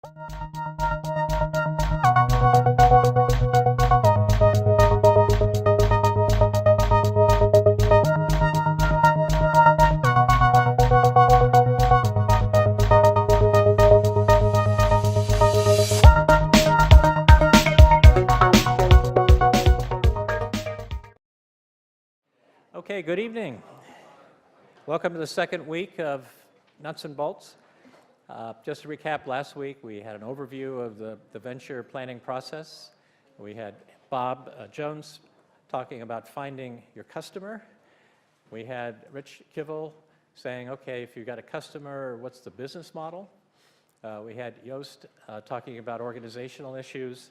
Okay, good evening. Welcome to the second week of Nuts and Bolts. Just to recap, last week we had an overview of the venture planning process. We had Bob Jones talking about finding your customer. We had Rich Kivel saying, okay, if you've got a customer, what's the business model? We had Joost talking about organizational issues.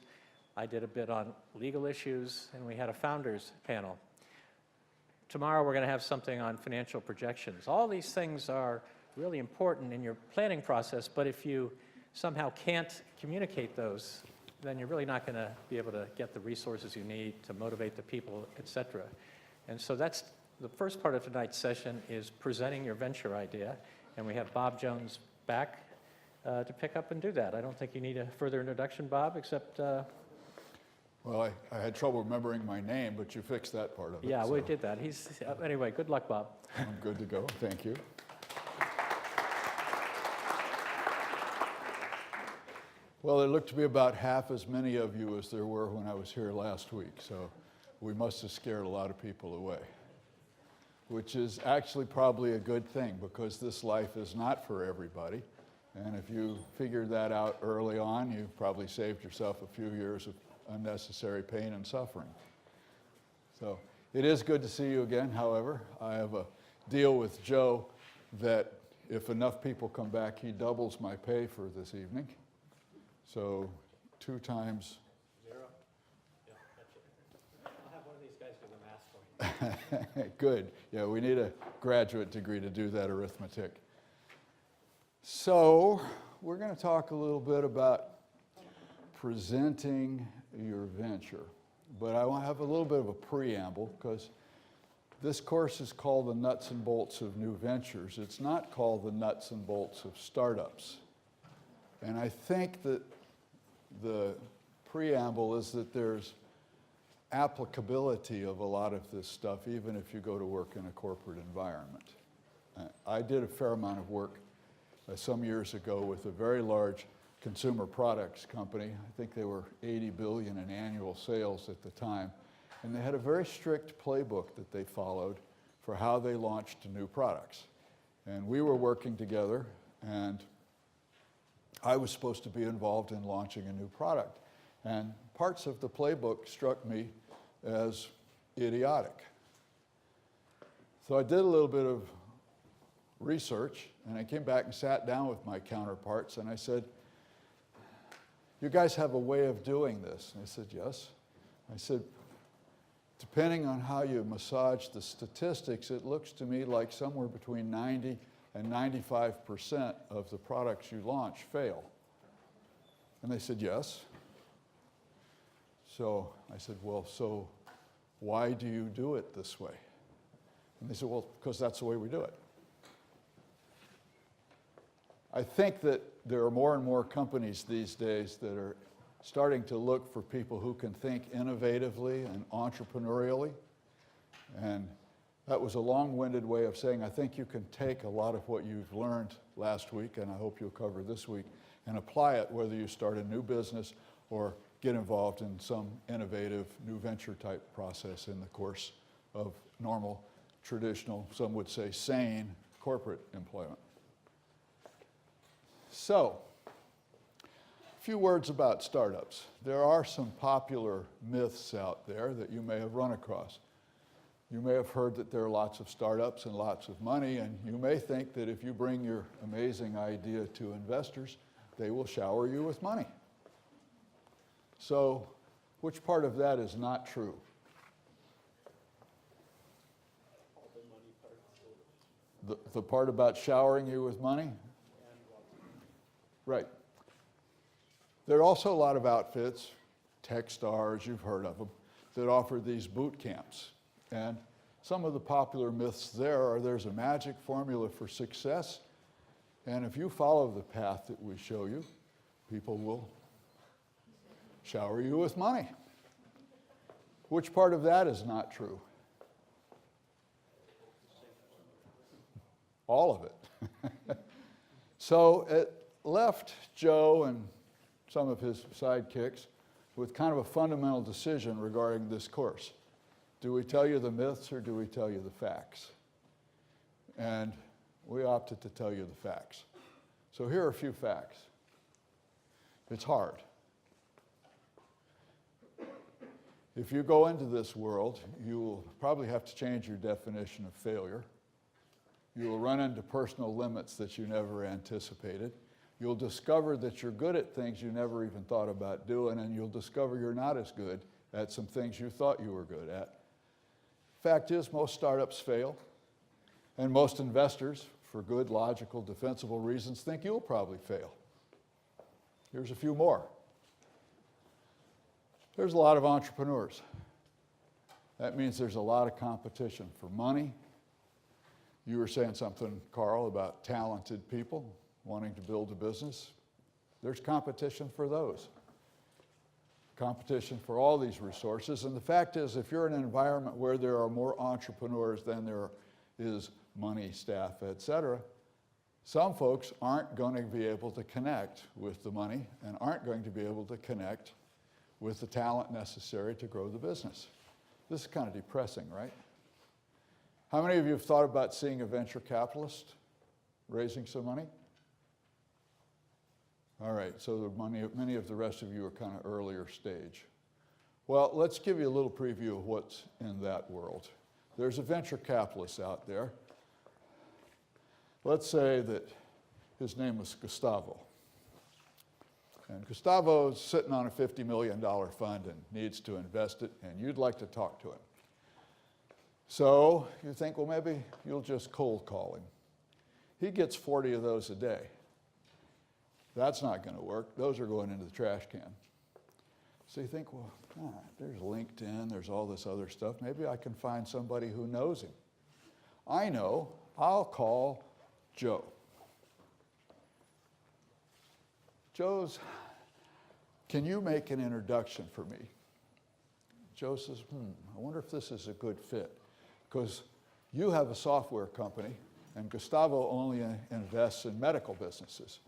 I did a bit on legal issues, and we had a founders panel. Tomorrow we're going to have something on financial projections. All these things are really important in your planning process, but if you somehow can't communicate those, then you're really not going to be able to get the resources you need to motivate the people, etc. And so that's the first part of tonight's session, is presenting your venture idea, and we have Bob Jones back to pick up and do that. I don't think you need a further introduction, Bob, except Well, I had trouble remembering my name, but you fixed that part of it. yeah, so we did that. Anyway, good luck, Bob. I'm good to go. Thank you. Well, there looked to be about half as many of you as there were when I was here last week, so we must have scared a lot of people away, which is actually probably a good thing, because this life is not for everybody. And if you figured that out early on, you've probably saved yourself a few years of unnecessary pain and suffering. So it is good to see you again. However, I have a deal with Joe that if enough people come back, he doubles my pay for this evening. So 2 times 0. Yeah, that's it. I'll have one of these guys do the math for you. Good. Yeah, we need a graduate degree to do that arithmetic. So we're going to talk a little bit about presenting your venture. But I want to have a little bit of a preamble, because this course is called the Nuts and Bolts of New Ventures. It's not called the Nuts and Bolts of Startups. And I think that the preamble is that there's applicability of a lot of this stuff, even if you go to work in a corporate environment. I did a fair amount of work some years ago with a very large consumer products company. I think they were $80 billion in annual sales at the time. And they had a very strict playbook that they followed for how they launched new products. And we were working together, and I was supposed to be involved in launching a new product. And parts of the playbook struck me as idiotic. So I did a little bit of research, and I came back and sat down with my counterparts, and I said, you guys have a way of doing this? And they said, yes. I said, depending on how you massage the statistics, it looks to me like somewhere between 90 and 95% of the products you launch fail. And they said, yes. So I said, well, so why do you do it this way? And they said, well, because that's the way we do it. I think that there are more and more companies these days that are starting to look for people who can think innovatively and entrepreneurially. And that was a long-winded way of saying I think you can take a lot of what you've learned last week, and I hope you'll cover this week, and apply it whether you start a new business or get involved in some innovative new venture type process in the course of normal, traditional, some would say sane, corporate employment. So, a few words about startups. There are some popular myths out there that you may have run across. You may have heard that there are lots of startups and lots of money, and you may think that if you bring your amazing idea to investors, they will shower you with money. So, which part of that is not true? The part about showering you with money? Right. There are also a lot of outfits, Techstars, you've heard of them, that offer these boot camps. And some of the popular myths there are there's a magic formula for success, and if you follow the path that we show you, people will shower you with money. Which part of that is not true? All of it. So it left Joe and some of his sidekicks with kind of a fundamental decision regarding this course. Do we tell you the myths or do we tell you the facts? And we opted to tell you the facts. So here are a few facts. It's hard. If you go into this world, you will probably have to change your definition of failure. You will run into personal limits that you never anticipated. You'll discover that you're good at things you never even thought about doing, and you'll discover you're not as good at some things you thought you were good at. Fact is, most startups fail, and most investors, for good, logical, defensible reasons, think you'll probably fail. Here's a few more. There's a lot of entrepreneurs. That means there's a lot of competition for money. You were saying something, Carl, about talented people wanting to build a business. There's competition for those. Competition for all these resources. And the fact is, if you're in an environment where there are more entrepreneurs than there is money, staff, et cetera, some folks aren't going to be able to connect with the money and aren't going to be able to connect with the talent necessary to grow the business. This is kind of depressing, right? How many of you have thought about seeing a venture capitalist raising some money? All right, so many of the rest of you are kind of earlier stage. Well, let's give you a little preview of what's in that world. There's a venture capitalist out there. Let's say that his name was Gustavo. And Gustavo's sitting on a $50 million fund and needs to invest it, and you'd like to talk to him. So you think, well, maybe you'll just cold call him. He gets 40 of those a day. That's not going to work. Those are going into the trash can. So you think, well, there's LinkedIn, there's all this other stuff. Maybe I can find somebody who knows him. I know, I'll call Joe. Joe's, can you make an introduction for me? Joe says, I wonder if this is a good fit. Because you have a software company, and Gustavo only invests in medical businesses.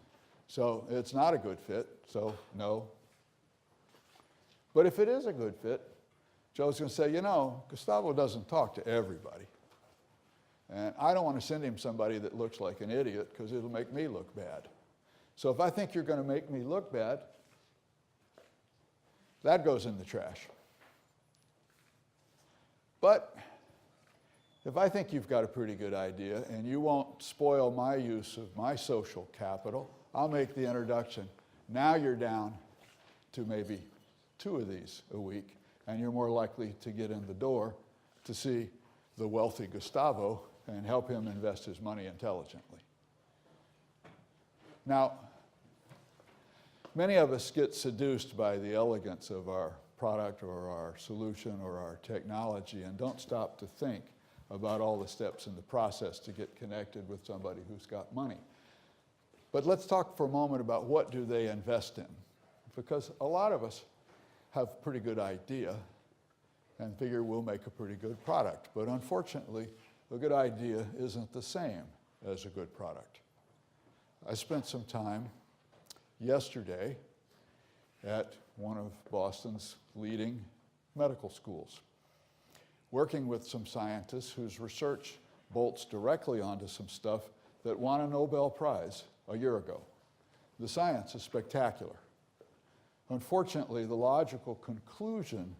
So it's not a good fit, so no. But if it is a good fit, Joe's going to say, you know, Gustavo doesn't talk to everybody. And I don't want to send him somebody that looks like an idiot because it'll make me look bad. So if I think you're going to make me look bad, that goes in the trash. But if I think you've got a pretty good idea and you won't spoil my use of my social capital, I'll make the introduction. Now you're down to maybe 2 of these a week, and you're more likely to get in the door to see the wealthy Gustavo and help him invest his money intelligently. Now, many of us get seduced by the elegance of our product or our solution or our technology and don't stop to think about all the steps in the process to get connected with somebody who's got money. But let's talk for a moment about what do they invest in. Because a lot of us have a pretty good idea and figure we'll make a pretty good product. But unfortunately, a good idea isn't the same as a good product. I spent some time yesterday at one of Boston's leading medical schools, working with some scientists whose research bolts directly onto some stuff that won a Nobel Prize a year ago. The science is spectacular. Unfortunately, the logical conclusion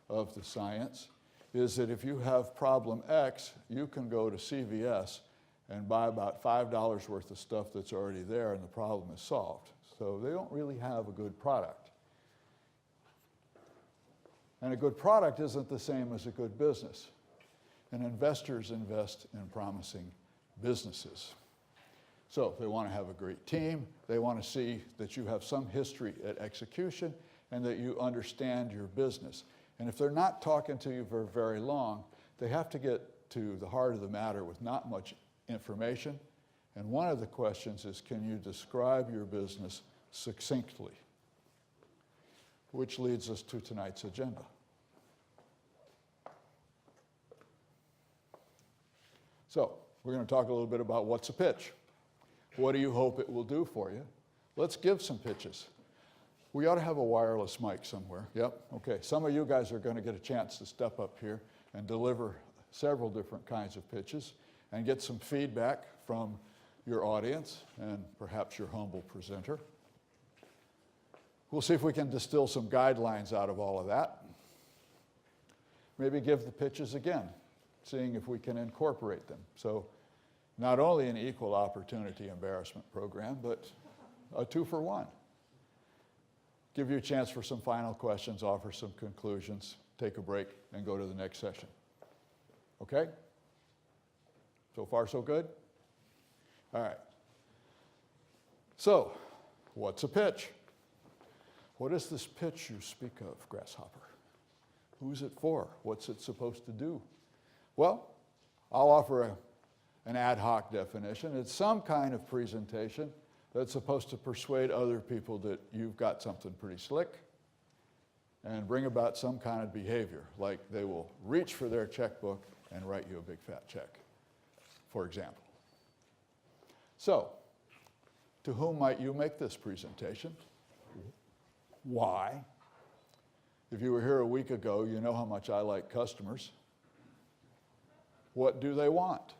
of the science is that if you have problem X, you can go to CVS and buy about $5 worth of stuff that's already there and the problem is solved. So they don't really have a good product. And a good product isn't the same as a good business. And investors invest in promising businesses. So they want to have a great team. They want to see that you have some history at execution and that you understand your business. And if they're not talking to you for very long, they have to get to the heart of the matter with not much information. And one of the questions is, can you describe your business succinctly. Which leads us to tonight's agenda. So, we're going to talk a little bit about what's a pitch. What do you hope it will do for you? Let's give some pitches. We ought to have a wireless mic somewhere. Yep, okay. Some of you guys are going to get a chance to step up here and deliver several different kinds of pitches and get some feedback from your audience and perhaps your humble presenter. We'll see if we can distill some guidelines out of all of that. Maybe give the pitches again, seeing if we can incorporate them. So not only an equal opportunity embarrassment program, but a 2-for-1. Give you a chance for some final questions, offer some conclusions, take a break, and go to the next session. Okay? So far, so good? All right. So, what's a pitch? What is this pitch you speak of, Grasshopper? Who's it for? What's it supposed to do? Well, I'll offer an ad hoc definition. It's some kind of presentation that's supposed to persuade other people that you've got something pretty slick and bring about some kind of behavior, like they will reach for their checkbook and write you a big fat check, for example. So, to whom might you make this presentation? Why? If you were here a week ago, you know how much I like customers. What do they want?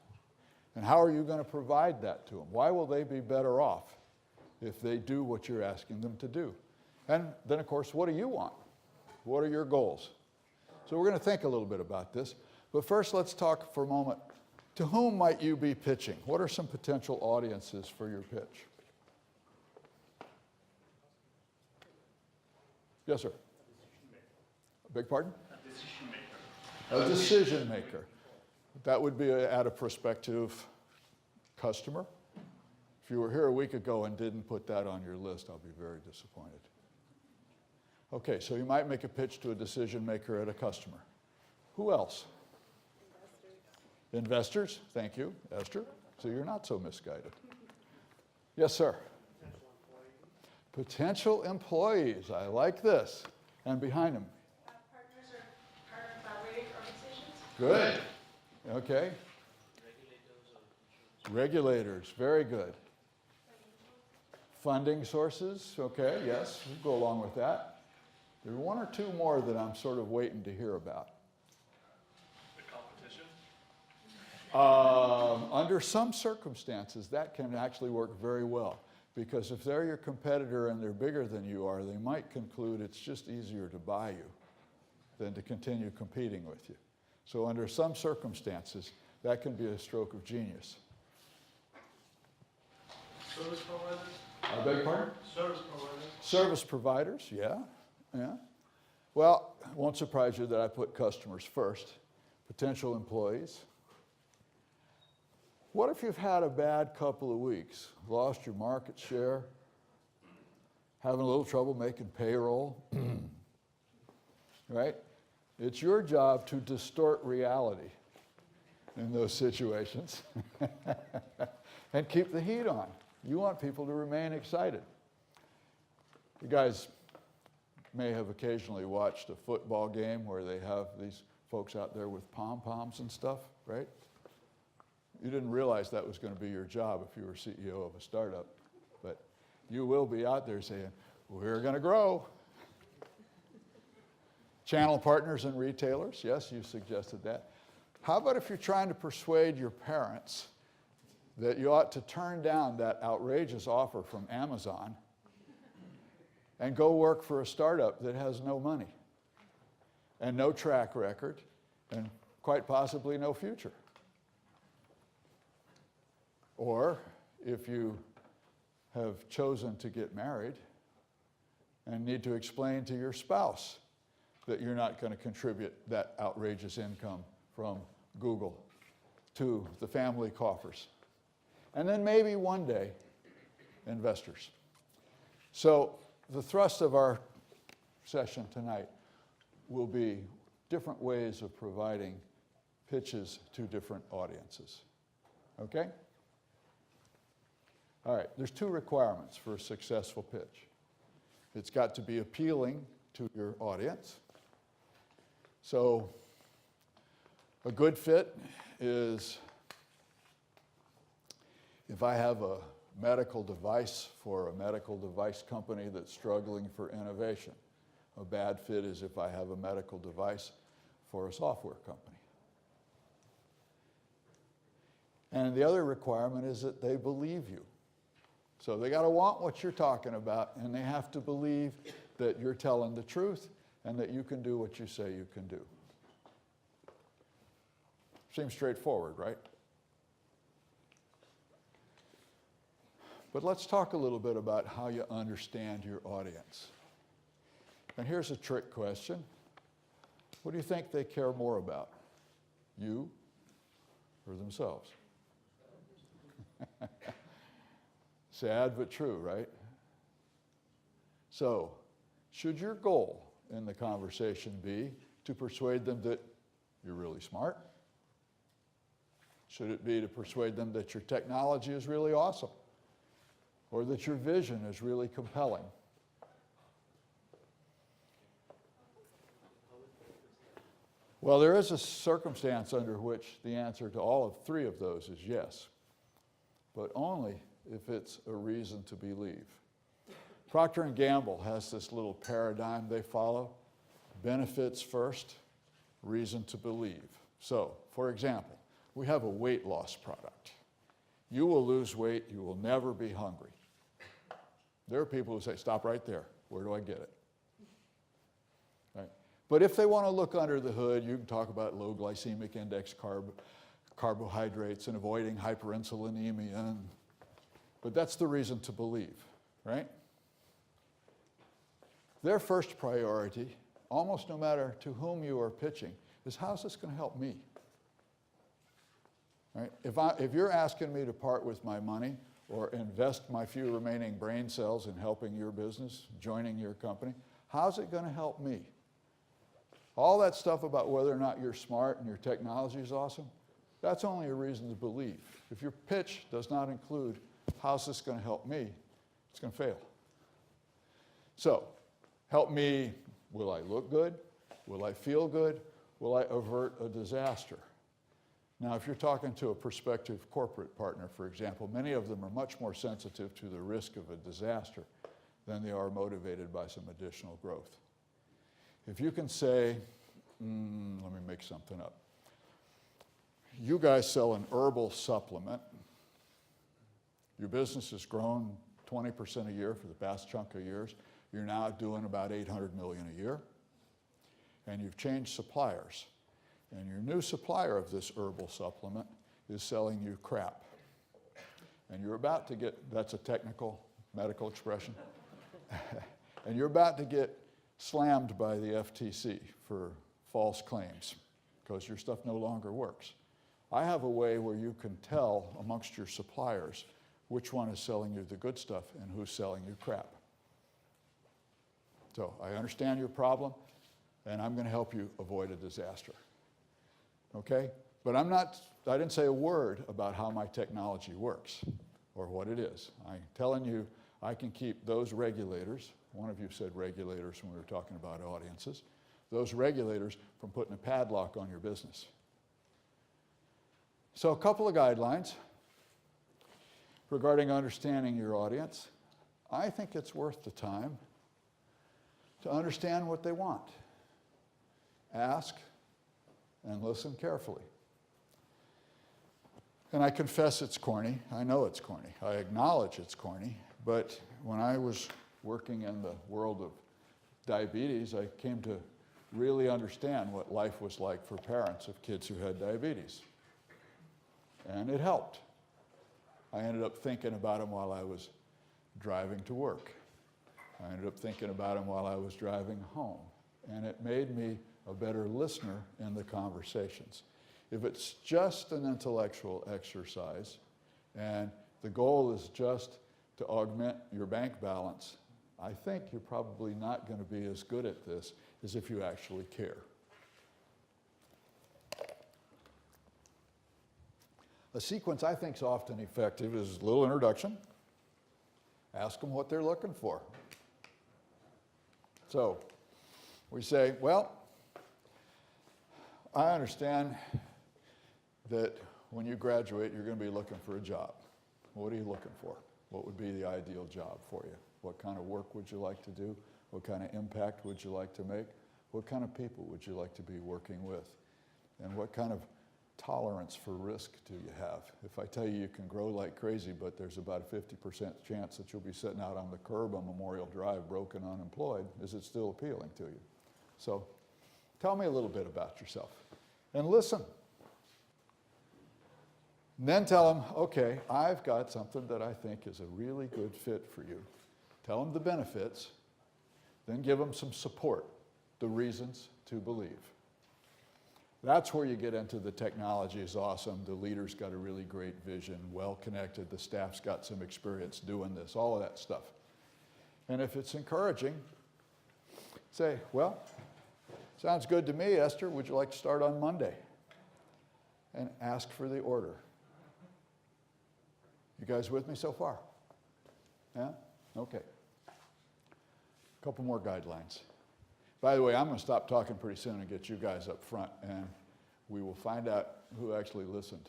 And how are you going to provide that to them? Why will they be better off if they do what you're asking them to do? And then, of course, what do you want? What are your goals? So we're going to think a little bit about this. But first, let's talk for a moment. To whom might you be pitching? What are some potential audiences for your pitch? Yes, sir. Beg pardon? A decision maker. A decision maker. That would be at a prospective customer. If you were here a week ago and didn't put that on your list, I'll be very disappointed. Okay, so you might make a pitch to a decision maker at a customer. Who else? Investors. Thank you, Esther. So you're not so misguided. Yes, sir. Potential employees. I like this. And behind them. Partners or collaborating organizations. Good. Okay. Regulators. Very good. Funding sources. Okay, yes, we'll go along with that. There are one or two more that I'm sort of waiting to hear about. The competition? Under some circumstances, that can actually work very well. Because if they're your competitor and they're bigger than you are, they might conclude it's just easier to buy you than to continue competing with you. So under some circumstances, that can be a stroke of genius. Service providers? I beg your pardon? Service providers? Service providers, yeah. Well, it won't surprise you that I put customers first. Potential employees. What if you've had a bad couple of weeks, lost your market share, having a little trouble making payroll, right? It's your job to distort reality in those situations and keep the heat on. You want people to remain excited. You guys may have occasionally watched a football game where they have these folks out there with pom-poms and stuff, right? You didn't realize that was going to be your job if you were CEO of a startup, but you will be out there saying, we're going to grow. Channel partners and retailers, yes, you suggested that. How about if you're trying to persuade your parents that you ought to turn down that outrageous offer from Amazon and go work for a startup that has no money and no track record and quite possibly no future? Or if you have chosen to get married and need to explain to your spouse that you're not going to contribute that outrageous income from Google to the family coffers. And then maybe one day, investors. So the thrust of our session tonight will be different ways of providing pitches to different audiences. Okay? All right, there's two requirements for a successful pitch. It's got to be appealing to your audience. So a good fit is if I have a medical device for a medical device company that's struggling for innovation. A bad fit is if I have a medical device for a software company. And the other requirement is that they believe you. So they got to want what you're talking about, and they have to believe that you're telling the truth and that you can do what you say you can do. Seems straightforward, right? But let's talk a little bit about how you understand your audience. And here's a trick question. What do you think they care more about? You or themselves? Sad but true, right? So, should your goal in the conversation be to persuade them that you're really smart? Should it be to persuade them that your technology is really awesome? Or that your vision is really compelling? Well, there is a circumstance under which the answer to all of three of those is yes, but only if it's a reason to believe. Procter & Gamble has this little paradigm they follow: benefits first, reason to believe. So, for example, we have a weight loss product. You will lose weight, you will never be hungry. There are people who say, stop right there, where do I get it? Right? But if they want to look under the hood, you can talk about low glycemic index carbohydrates and avoiding hyperinsulinemia. But that's the reason to believe, right? Their first priority, almost no matter to whom you are pitching, is how's this going to help me? Right? If you're asking me to part with my money or invest my few remaining brain cells in helping your business, joining your company, how's it going to help me? All that stuff about whether or not you're smart and your technology is awesome, that's only a reason to believe. If your pitch does not include how's this going to help me, it's going to fail. So, help me, will I look good? Will I feel good? Will I avert a disaster? Now, if you're talking to a prospective corporate partner, for example, many of them are much more sensitive to the risk of a disaster than they are motivated by some additional growth. If you can say, let me make something up. You guys sell an herbal supplement. Your business has grown 20% a year for the past chunk of years. You're now doing about $800 million a year. And you've changed suppliers. And your new supplier of this herbal supplement is selling you crap. And you're about to get, that's a technical medical expression, and you're about to get slammed by the FTC for false claims because your stuff no longer works. I have a way where you can tell amongst your suppliers which one is selling you the good stuff and who's selling you crap. So I understand your problem, and I'm going to help you avoid a disaster. Okay? But I didn't say a word about how my technology works or what it is. I'm telling you I can keep those regulators, one of you said regulators when we were talking about audiences, those regulators from putting a padlock on your business. So a couple of guidelines regarding understanding your audience. I think it's worth the time to understand what they want. Ask and listen carefully. And I confess it's corny. I know it's corny. I acknowledge it's corny. But when I was working in the world of diabetes, I came to really understand what life was like for parents of kids who had diabetes. And it helped. I ended up thinking about them while I was driving to work. I ended up thinking about them while I was driving home. And it made me a better listener in the conversations. If it's just an intellectual exercise and the goal is just to augment your bank balance, I think you're probably not going to be as good at this as if you actually care. A sequence I think is often effective is a little introduction, Ask them what they're looking for. So we say, well, I understand that when you graduate, you're going to be looking for a job. What are you looking for? What would be the ideal job for you? What kind of work would you like to do? What kind of impact would you like to make? What kind of people would you like to be working with? And what kind of tolerance for risk do you have? If I tell you you can grow like crazy, but there's about a 50% chance that you'll be sitting out on the curb on Memorial Drive, broken, unemployed, is it still appealing to you? So tell me a little bit about yourself. And listen. And then tell them, okay, I've got something that I think is a really good fit for you. Tell them the benefits, then give them some support, the reasons to believe. That's where you get into the technology is awesome, the leader's got a really great vision, well-connected, the staff's got some experience doing this, all of that stuff. And if it's encouraging, say, well, sounds good to me, Esther, would you like to start on Monday? And ask for the order. You guys with me so far? Yeah? Okay. A couple more guidelines. By the way, I'm going to stop talking pretty soon and get you guys up front, and we will find out who actually listened.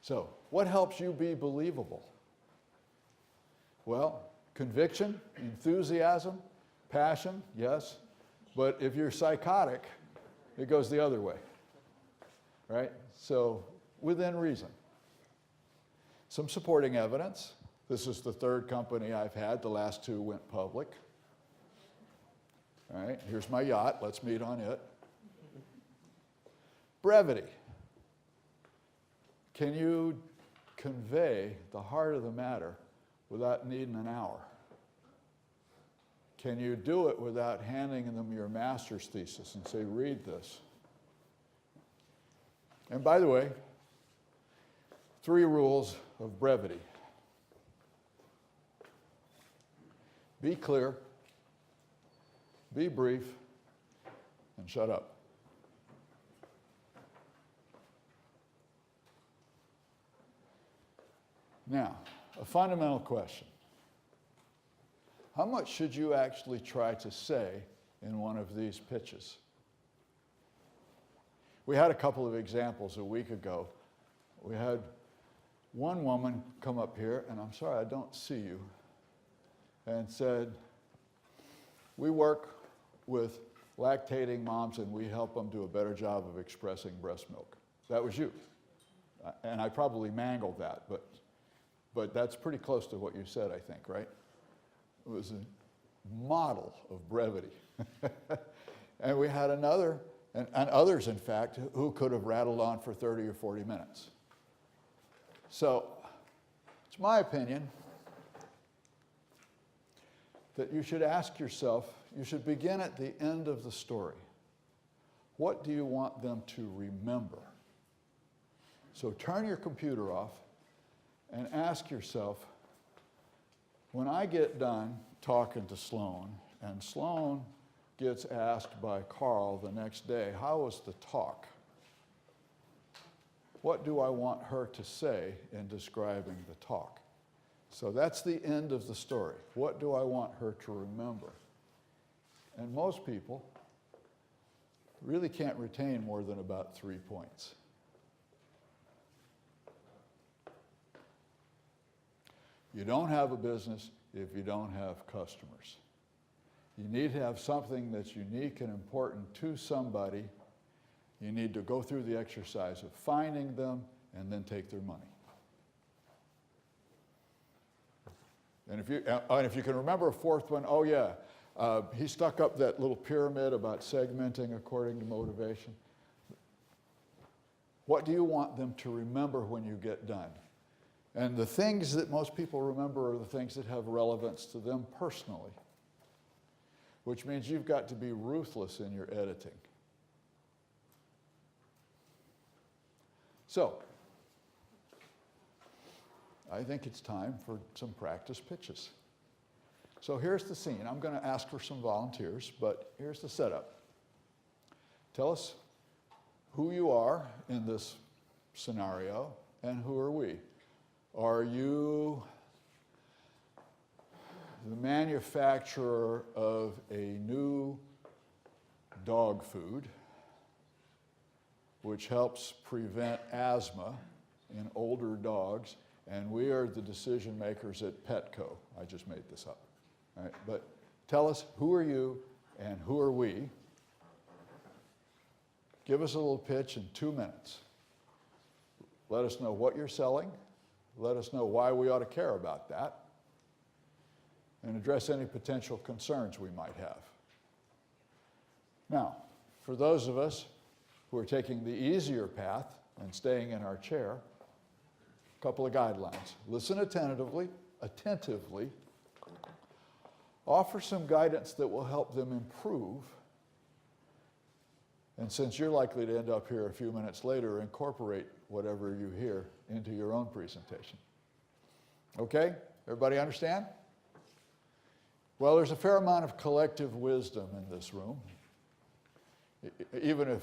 So, what helps you be believable? Well, conviction, enthusiasm, passion, yes. But if you're psychotic, it goes the other way, right? So, within reason. Some supporting evidence. This is the third company I've had. The last two went public. All right, here's my yacht. Let's meet on it. Brevity. Can you convey the heart of the matter without needing an hour? Can you do it without handing them your master's thesis and say, read this? And by the way, 3 rules of brevity. Be clear, be brief, and shut up. Now, a fundamental question. How much should you actually try to say in one of these pitches? We had a couple of examples a week ago. We had one woman come up here, and I'm sorry, I don't see you, and said, we work with lactating moms and we help them do a better job of expressing breast milk. That was you. And I probably mangled that, but that's pretty close to what you said, I think, right? It was a model of brevity. And we had another, and others, in fact, who could have rattled on for 30 or 40 minutes. So, it's my opinion that you should ask yourself, you should begin at the end of the story. What do you want them to remember? So turn your computer off and ask yourself, when I get done talking to Sloan, and Sloan gets asked by Carl the next day, how was the talk? What do I want her to say in describing the talk? So that's the end of the story. What do I want her to remember? And most people really can't retain more than about 3 points. You don't have a business if you don't have customers. You need to have something that's unique and important to somebody. You need to go through the exercise of finding them and then take their money. And if you can remember a fourth one, oh yeah, he stuck up that little pyramid about segmenting according to motivation. What do you want them to remember when you get done? And the things that most people remember are the things that have relevance to them personally, which means you've got to be ruthless in your editing. So, I think it's time for some practice pitches. So here's the scene. I'm going to ask for some volunteers, but here's the setup. Tell us who you are in this scenario and who are we. Are you the manufacturer of a new dog food which helps prevent asthma in older dogs, and we are the decision makers at Petco. I just made this up. All right, but tell us, who are you and who are we? Give us a little pitch in 2 minutes. Let us know what you're selling. Let us know why we ought to care about that. And address any potential concerns we might have. Now, for those of us who are taking the easier path and staying in our chair, a couple of guidelines. Listen attentively, offer some guidance that will help them improve, and since you're likely to end up here a few minutes later, incorporate whatever you hear into your own presentation. Okay? Everybody understand? Well, there's a fair amount of collective wisdom in this room. Even if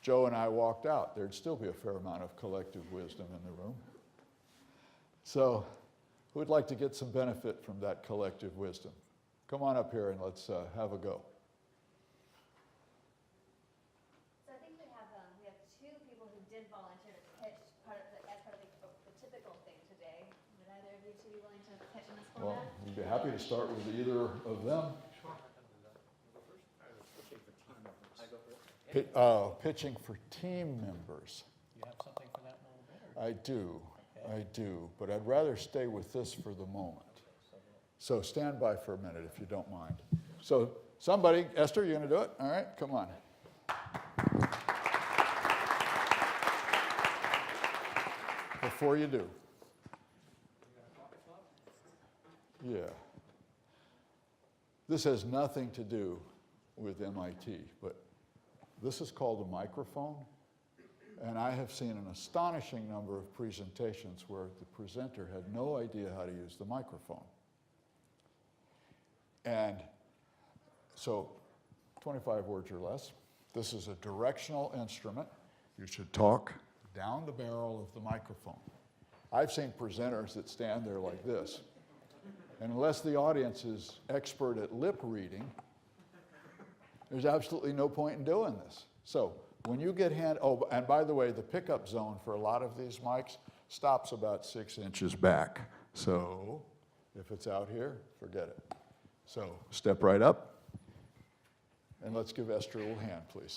Joe and I walked out, there'd still be a fair amount of collective wisdom in the room. So, who would like to get some benefit from that collective wisdom? Come on up here and let's have a go. So I think we have two people who did volunteer to pitch as part of the typical thing today. Would either of you two be willing to pitch in this Well, format? we'd be happy to start with either of them. Pitching for team members. You have something for that in a little bit? I do, but I'd rather stay with this for the moment. So stand by for a minute if you don't mind. So somebody, Esther, you gonna do it? All right, come on. Before you do. Yeah. This has nothing to do with MIT, but this is called a microphone, and I have seen an astonishing number of presentations where the presenter had no idea how to use the microphone. And so, 25 words or less. This is a directional instrument. You should talk down the barrel of the microphone. I've seen presenters that stand there like this. And unless the audience is expert at lip reading, there's absolutely no point in doing this. So when you get oh, and by the way, the pickup zone for a lot of these mics stops about 6 inches back. So if it's out here, forget it. So step right up, and let's give Esther a little hand, please.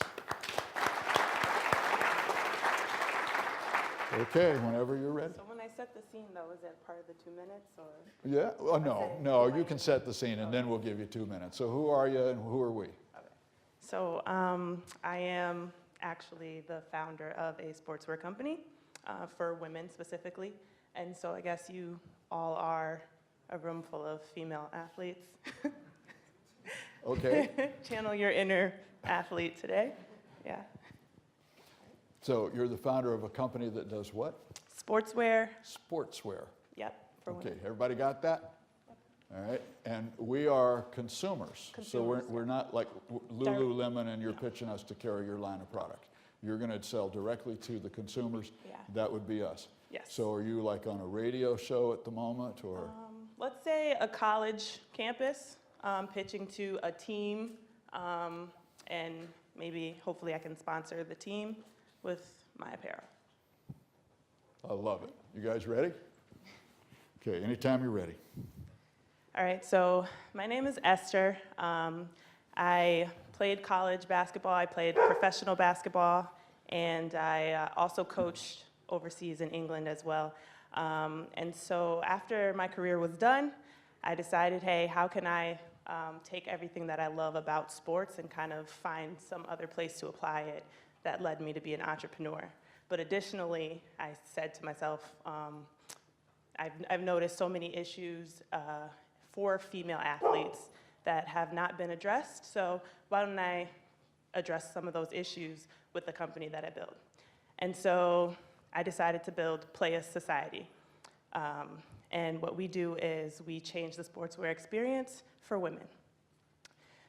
Okay, whenever you're ready. So when I set the scene, though, is that part of the 2 minutes, or? Yeah, well, no, Okay. you can set the scene, and then we'll give you 2 minutes. So who are you, and who are we? So I am actually the founder of a sportswear company for women specifically. And so I guess you all are a room full of female athletes. Okay. Channel your inner athlete today. Yeah. So you're the founder of a company that does what? Sportswear. Sportswear. Yep. For Okay, women. everybody got that? All right, and we are consumers. So we're not like Lululemon and you're pitching us to carry your line of products. You're going to sell directly to the consumers. Yeah. That would be us. Yes. So are you like on a radio show at the moment, or? Let's say a college campus, pitching to a team, and maybe hopefully I can sponsor the team with my apparel. I love it. You guys ready? Okay, anytime you're ready. All right, so my name is Esther. I played college basketball, I played professional basketball, and I also coached overseas in England as well. And so after my career was done, I decided, hey, how can I take everything that I love about sports and kind of find some other place to apply it that led me to be an entrepreneur. But additionally, I said to myself, I've noticed so many issues for female athletes that have not been addressed, so why don't I address some of those issues with the company that I built? And so I decided to build Playa Society. And what we do is we change the sportswear experience for women.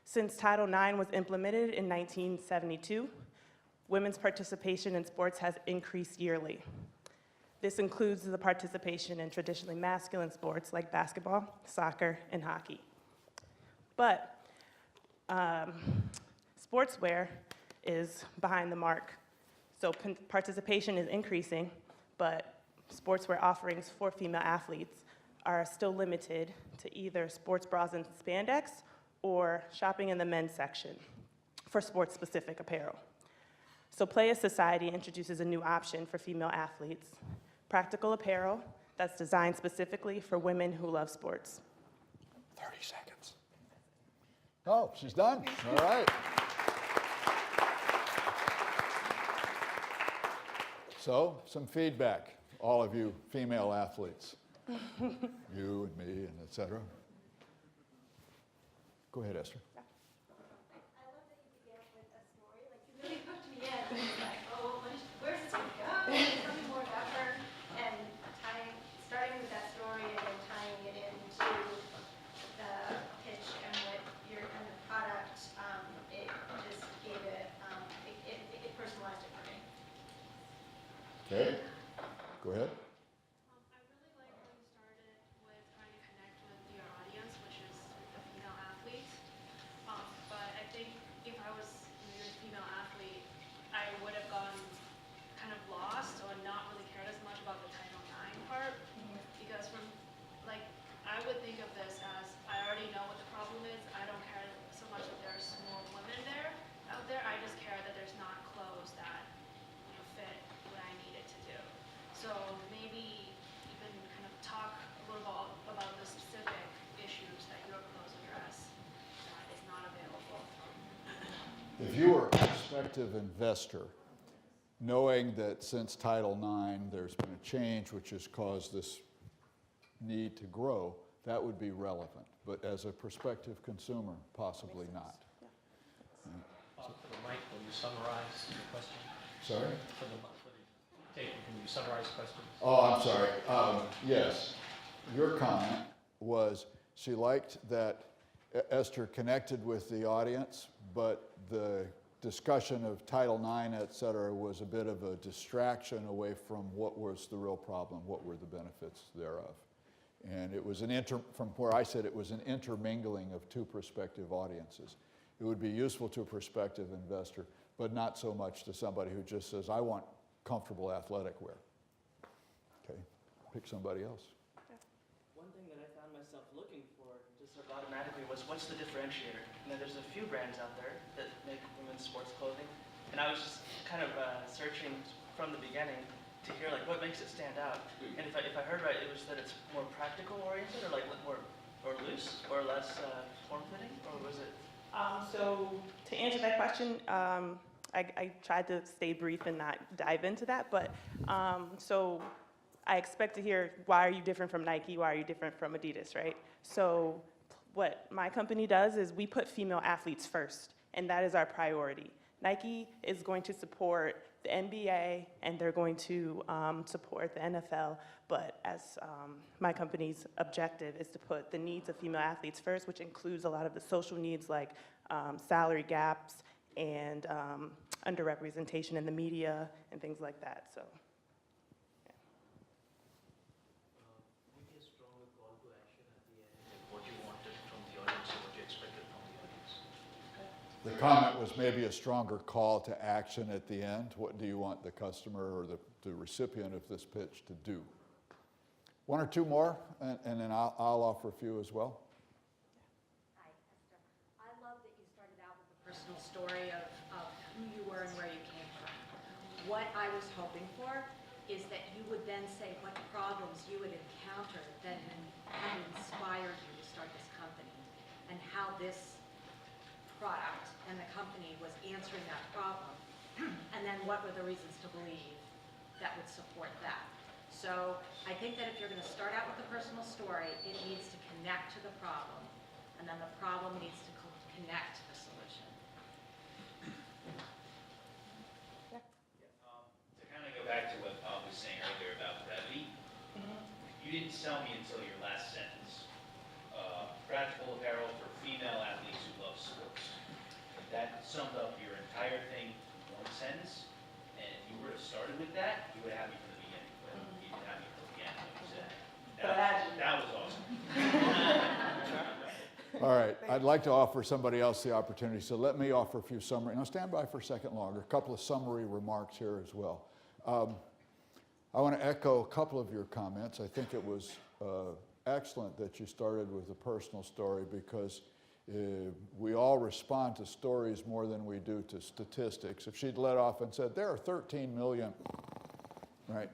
Since Title IX was implemented in 1972, women's participation in sports has increased yearly. This includes the participation in traditionally masculine sports like basketball, soccer, and hockey. But sportswear is behind the mark. So participation is increasing, but sportswear offerings for female athletes are still limited to either sports bras and spandex or shopping in the men's section for sports-specific apparel. So Playa Society introduces a new option for female athletes, practical apparel that's designed specifically for women who love sports. 30 seconds. Oh, she's done. All right. So, some feedback, all of you female athletes, you and me and et cetera. Go ahead, Esther. I love that you began with a story, like you really hooked me in. I was like, oh, where's this gonna go? Tell me more about her. And starting with that story and then tying it into the pitch and what your and the product, it just gave it, it personalized it for me. Okay. Go ahead. I really like how you started with trying to connect with your audience, which is the female athletes. But I think if I was maybe a female athlete, I would have gotten kind of lost or not really cared as much about the Title IX part. Because like, I would think of this as, I already know what the problem is. I don't care so much that there's more women out there. I just care that there's not clothes that fit what I need it to do. So maybe even kind of talk a little bit about the specific issues that your clothes address that is not available. If you were a prospective investor, knowing that since Title IX there's been a change which has caused this need to grow, that would be relevant. But as a prospective consumer, possibly not. For the mic, will you summarize your question? Sorry? For the tape, can you summarize questions? Oh, I'm sorry. Yes. Your comment was she liked that Esther connected with the audience, but the discussion of Title IX, et cetera, was a bit of a distraction away from what was the real problem, what were the benefits thereof. And it was from where I said it was an intermingling of two prospective audiences. It would be useful to a prospective investor, but not so much to somebody who just says, I want comfortable athletic wear. Okay, pick somebody else. One thing that I found myself looking for just sort of automatically was, what's the differentiator? You know, there's a few brands out there that make women's sports clothing, and I was just kind of searching from the beginning to hear like what makes it stand out. And if I heard right, it was that it's more practical oriented, or like more or loose, or less form fitting, or was it? So to answer that question, I tried to stay brief and not dive into that, but so I expect to hear, why are you different from Nike? Why are you different from Adidas, right? So what my company does is we put female athletes first, and that is our priority. Nike is going to support the NBA, and they're going to support the NFL, but as my company's objective is to put the needs of female athletes first, which includes a lot of the social needs like salary gaps and underrepresentation in the media and things like that. So, yeah. Maybe a stronger call to action at the end, like what you wanted from the audience or what you expected from the audience. The comment was maybe a stronger call to action at the end. What do you want the customer or the recipient of this pitch to do? One or two more, and then I'll offer a few as well. Hi, Esther. I love that you started out with a personal story of who you were and where you came from. What I was hoping for is that you would then say what problems you had encountered that had inspired you to start this company, and how this product and the company was answering that problem, and then what were the reasons to believe that would support that. So I think that if you're going to start out with a personal story, it needs to connect to the problem, and then the problem needs to connect to the solution. To kind of go back to what Bob was saying earlier about brevity, you didn't sell me until your last sentence. Practical apparel for female athletes who love sports. That summed up your entire thing in one sentence, and if you would have started with that, you would have had me from the beginning, but you All right, I'd like to offer somebody else the opportunity, so let me offer a few summary. Now stand by for a second longer, a couple of summary remarks here as well. I want to echo a couple of your comments. I think it was excellent that you started with a personal story because we all respond to stories more than we do to statistics. If she'd led off and said, there are 13 million, right?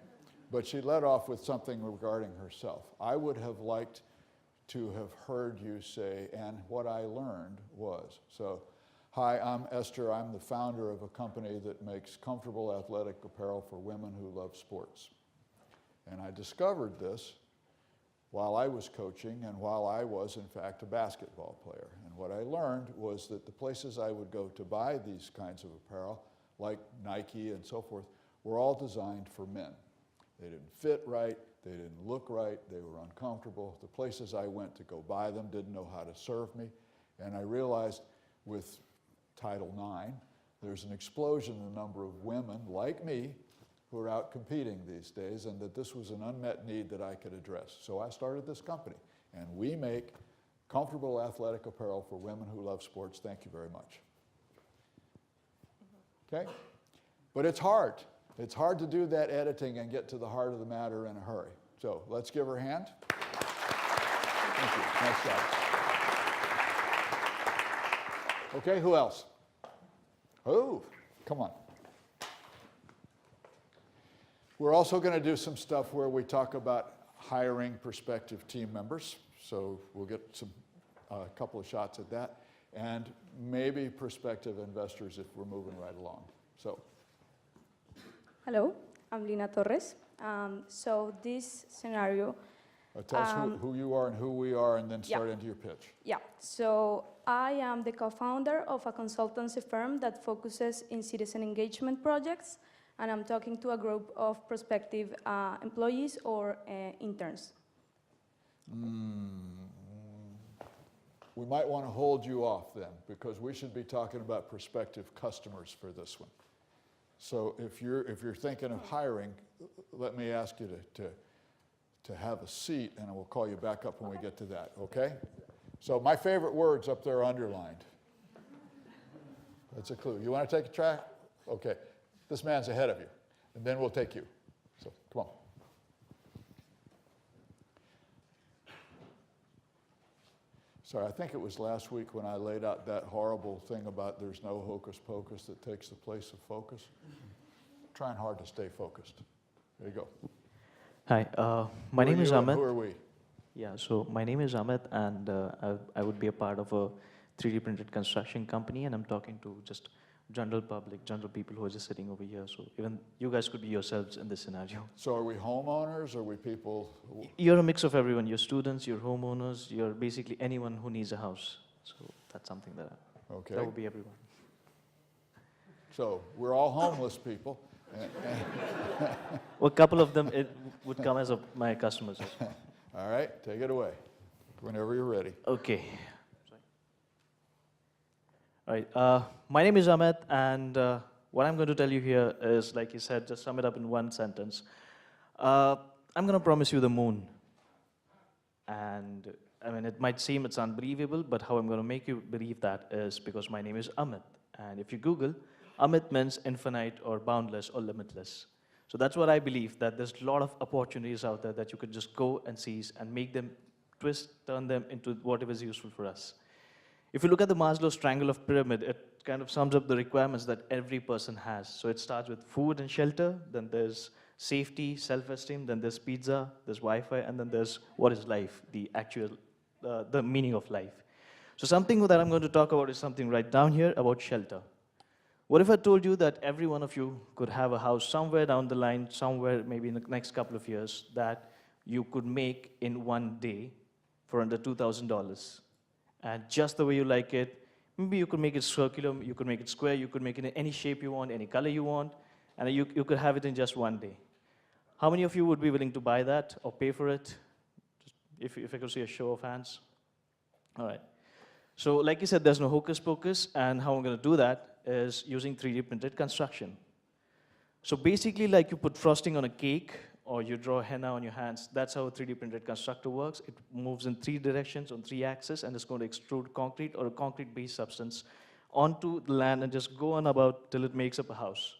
But she led off with something regarding herself. I would have liked to have heard you say, and what I learned was. So, hi, I'm Esther. I'm the founder of a company that makes comfortable athletic apparel for women who love sports. And I discovered this while I was coaching and while I was, in fact, a basketball player. And what I learned was that the places I would go to buy these kinds of apparel, like Nike and so forth, were all designed for men. They didn't fit right, they didn't look right, they were uncomfortable. The places I went to go buy them didn't know how to serve me. And I realized with Title IX, there's an explosion in the number of women like me who are out competing these days, and that this was an unmet need that I could address. So I started this company, and we make comfortable athletic apparel for women who love sports. Thank you very much. Okay? But it's hard. It's hard to do that editing and get to the heart of the matter in a hurry. So let's give her a hand. Thank you. Nice job. Okay, who else? Oh, come on. We're also going to do some stuff where we talk about hiring prospective team members. So we'll get a couple of shots at that. And maybe prospective investors if we're moving right along. So. Hello, I'm Lina Torres. So this scenario... Tell us who you are and who we are, and then start into your pitch. Yeah, so I am the co-founder of a consultancy firm that focuses in citizen engagement projects, and I'm talking to a group of prospective employees or interns. We might want to hold you off then, because we should be talking about prospective customers for this one. So if you're thinking of hiring, let me ask you to have a seat, and we'll call you back up when we get to that, okay? So my favorite words up there are underlined. That's a clue. You want to take a track? Okay. This man's ahead of you, and then we'll take you. So come on. Sorry, I think it was last week when I laid out that horrible thing about there's no hocus pocus that takes the place of focus. Trying hard to stay focused. There you go. Hi, my name is Amit. Who are we? Yeah, so my name is Amit, and I would be a part of a 3D printed construction company, and I'm talking to just general public, general people who are just sitting over here. So even you guys could be yourselves in this scenario. So are we homeowners? Are we people? You're a mix of everyone. You're students, you're homeowners, you're basically anyone who needs a house. So that's something that that would be everyone. So we're all homeless people. Well, a couple of them would come as my customers. All right, take it away whenever you're ready. Okay. All right, my name is Amit, and what I'm going to tell you here is, like you said, just sum it up in one sentence. I'm going to promise you the moon. And I mean, it might seem it's unbelievable, but how I'm going to make you believe that is because my name is Amit. And if you Google, Amit means infinite or boundless or limitless. So that's what I believe, that there's a lot of opportunities out there that you could just go and seize and make them twist, turn them into whatever is useful for us. If you look at the Maslow's triangle of pyramid, it kind of sums up the requirements that every person has. So it starts with food and shelter, then there's safety, self-esteem, then there's pizza, there's Wi-Fi, and then there's what is life, the actual, the meaning of life. So something that I'm going to talk about is something right down here about shelter. What if I told you that every one of you could have a house somewhere down the line, somewhere maybe in the next couple of years, that you could make in one day for under $2,000? And just the way you like it, maybe you could make it circular, you could make it square, you could make it in any shape you want, any color you want, and you could have it in just one day. How many of you would be willing to buy that or pay for it? Just if I could see a show of hands. All right. So like you said, there's no hocus pocus, and how I'm going to do that is using 3D printed construction. So basically, like you put frosting on a cake or you draw henna on your hands. That's how a 3D printed constructor works. It moves in 3 directions on 3 axes, and it's going to extrude concrete or a concrete-based substance onto the land and just go on about till it makes up a house.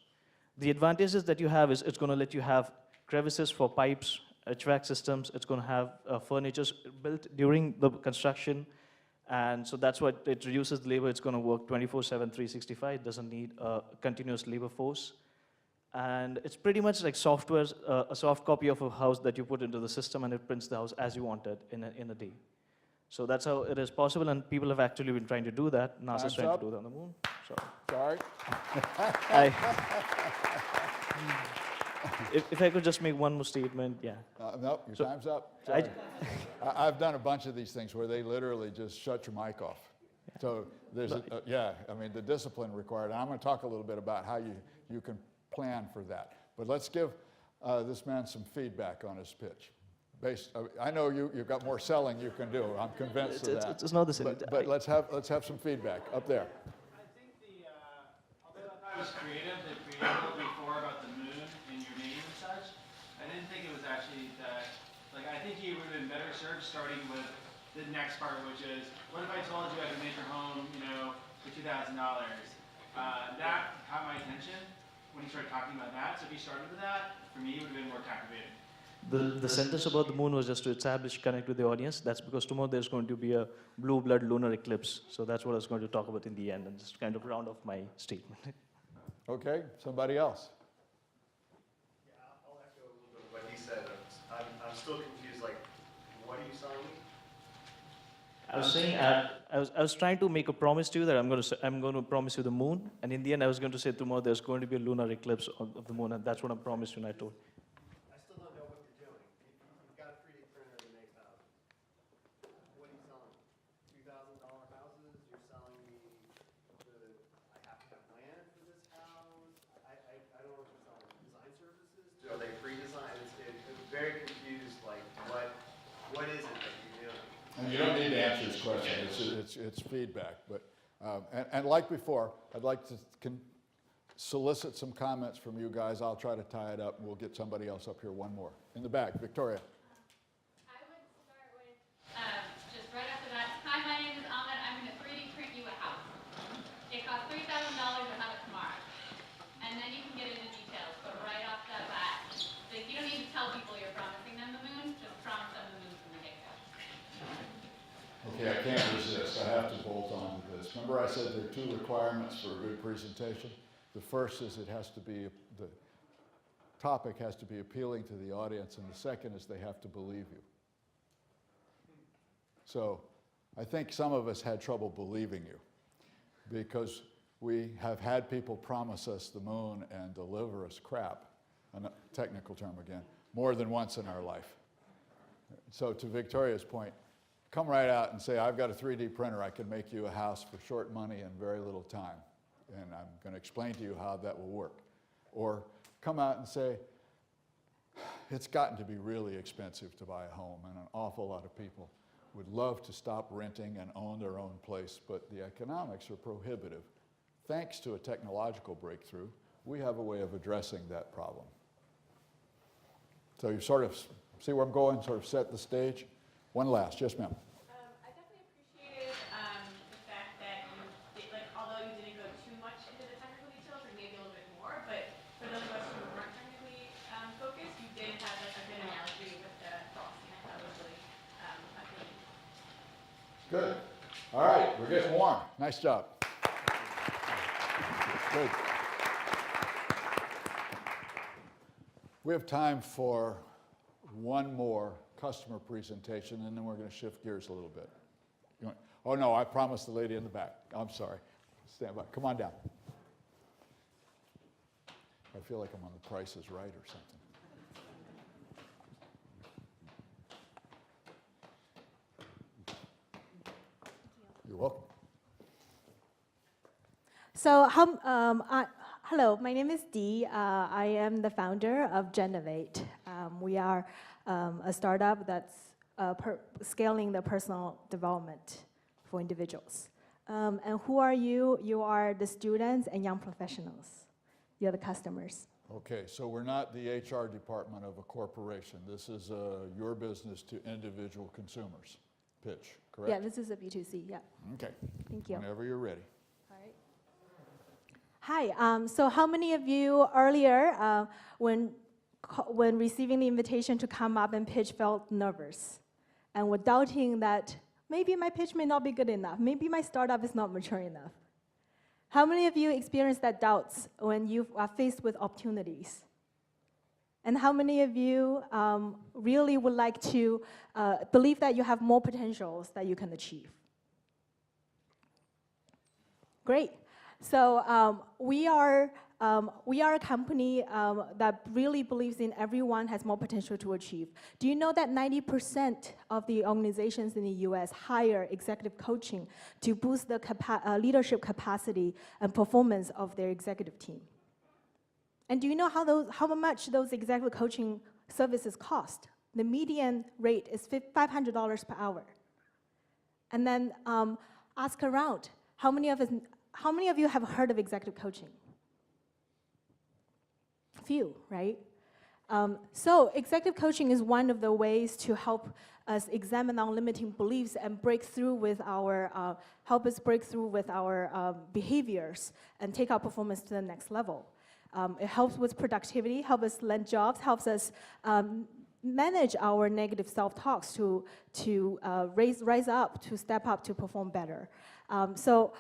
The advantages that you have is it's going to let you have crevices for pipes, HVAC systems. It's going to have furniture built during the construction. And so that's what it reduces the labor. It's going to work 24/7, 365. It doesn't need a continuous labor force. And it's pretty much like software, a soft copy of a house that you put into the system, and it prints the house as you want it in a day. So that's how it is possible, and people have actually been trying to do that. NASA's Time's trying up. to do that on the moon. So Sorry. if I could just make one more statement, yeah. Nope, your So- time's up. I- Sorry. I've done a bunch of these things where they literally just shut your mic off. So there's, I mean, the discipline required. And I'm going to talk a little bit about how you can plan for that. But let's give this man some feedback on his pitch. I know you've got more selling you can do. I'm convinced of that. It's not the same. But let's have some feedback up there. I think although I thought it was creative, the preamble before about the moon and your name and such, I didn't think it was actually that, like, I think you would have been better served starting with the next part, which is, what if I told you I could make your home, for $2,000? That caught my attention when you started talking about that, so if you started with that, for me, it would have been more captivating. The sentence about the moon was just to establish, connect with the audience. That's because tomorrow there's going to be a blue blood lunar eclipse. So that's what I was going to talk about in the end, and just kind of round off my statement. Okay, somebody else. Yeah, I'll echo a little bit of what he said. I'm still confused, like, what are you selling me? I was saying, I was trying to make a promise to you that I'm going to promise you the moon, and in the end I was going to say tomorrow there's going to be a lunar eclipse of the moon, and that's what I promised you, and I told. I still don't know what you're doing. You've got a 3D printer that makes houses. What are you selling me? $2,000 houses? You're selling me I have to have land for this house? I don't know what you're selling me. Design services? Are they pre-designed? I'm very confused, like, what is it that you're doing? And you don't need to answer this question. It's feedback. But and like before, I'd like to solicit some comments from you guys. I'll try to tie it up, and we'll get somebody else up here. One more in the back, Victoria. I would start with just right after that. Hi, my name is Ahmed. I'm going to 3D print you a house. It costs $3,000 to have it tomorrow, and then you can get into details. But right off the bat, like, you don't need to tell people you're promising them the moon. Just promise them the moon from the get-go. Okay, I can't resist. I have to bolt on to this. Remember I said there are 2 requirements for a good presentation? The first is the topic has to be appealing to the audience, and the second is they have to believe you. So I think some of us had trouble believing you because we have had people promise us the moon and deliver us crap, a technical term again, more than once in our life. So to Victoria's point, come right out and say, I've got a 3D printer, I can make you a house for short money and very little time. And I'm going to explain to you how that will work. Or come out and say, it's gotten to be really expensive to buy a home, and an awful lot of people would love to stop renting and own their own place, but the economics are prohibitive. Thanks to a technological breakthrough, we have a way of addressing that problem. So you sort of see where I'm going, sort of set the stage. One last, yes ma'am. I definitely appreciated the fact that you did, like, although you didn't go too much into the technical details, or maybe a little bit more, but for those of us who weren't technically focused, you did have, like, a good analogy with the frosting. I thought it was really appealing. Good. All right, we're getting warm. Nice job. Good. We have time for one more customer presentation, and then we're going to shift gears a little bit. Oh, no, I promised the lady in the back. I'm sorry. Stand by. Come on down. I feel like I'm on The Price is Right or something. You're welcome. So, hello, my name is Dee. I am the founder of Genovate. We are a startup that's scaling the personal development for individuals. And who are you? You are the students and young professionals. You're the customers. Okay, so we're not the HR department of a corporation. This is your business to individual consumers pitch, correct? Yeah, this is a B2C, yeah. Okay. Thank you. Whenever you're ready. All right. Hi, so how many of you earlier, when receiving the invitation to come up and pitch, felt nervous and were doubting that maybe my pitch may not be good enough, maybe my startup is not mature enough? How many of you experienced that doubts when you are faced with opportunities? And how many of you really would like to believe that you have more potentials that you can achieve? Great. So we are a company that really believes in everyone has more potential to achieve. Do you know that 90% of the organizations in the US hire executive coaching to boost the leadership capacity and performance of their executive team? And do you know how much those executive coaching services cost? The median rate is $500 per hour. And then ask around, how many of you have heard of executive coaching? Few, right? So executive coaching is one of the ways to help us examine our limiting beliefs and help us break through with our behaviors and take our performance to the next level. It helps with productivity, helps us land jobs, helps us manage our negative self-talks to rise up, to step up, to perform better. So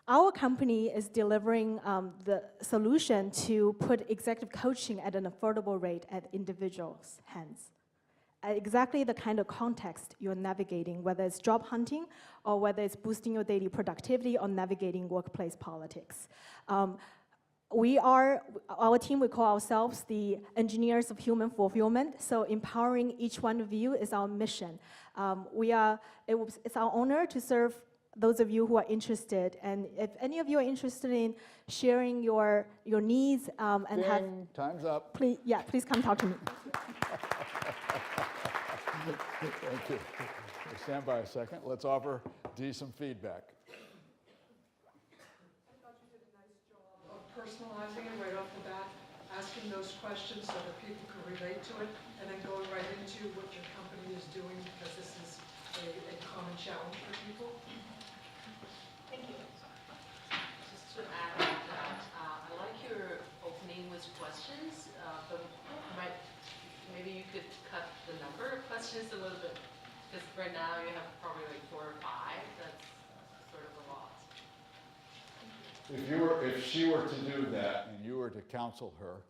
our company is delivering the solution to put executive coaching at an affordable rate at individuals' hands. Exactly the kind of context you're navigating, whether it's job hunting or whether it's boosting your daily productivity or navigating workplace politics. Our team, we call ourselves the engineers of human fulfillment, so empowering each one of you is our mission. It's our honor to serve those of you who are interested, and if any of you are interested in sharing your needs and time's up. Please come talk to me. Thank you. Stand by a second. Let's offer Dee some feedback. I thought you did a nice job of personalizing it right off the bat, asking those questions so that people can relate to it, and then going right into what your company is doing, because this is a common challenge for people. Thank you. Just to add on that, I like your opening with questions, but maybe you could cut the number of questions a little bit, because right now you have probably like 4 or 5. That's sort of a lot. If she were to do that and you were to counsel her,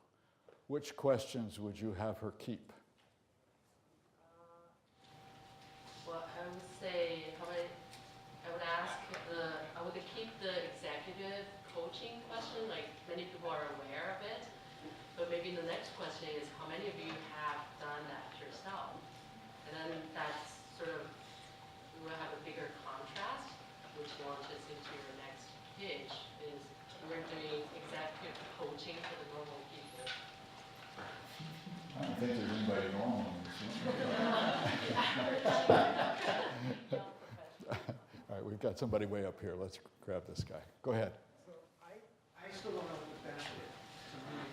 which questions would you have her keep? Well, I would say I would keep the executive coaching question, like many people are aware of it, but maybe the next question is how many of you have done that yourself? And then that's sort of, we will have a bigger contrast, which launches into your next pitch, is we're doing executive coaching for the normal people. I don't think there's anybody normal in this room. All right, we've got somebody way up here. Let's grab this guy. Go ahead. So I still don't know what the benefit to me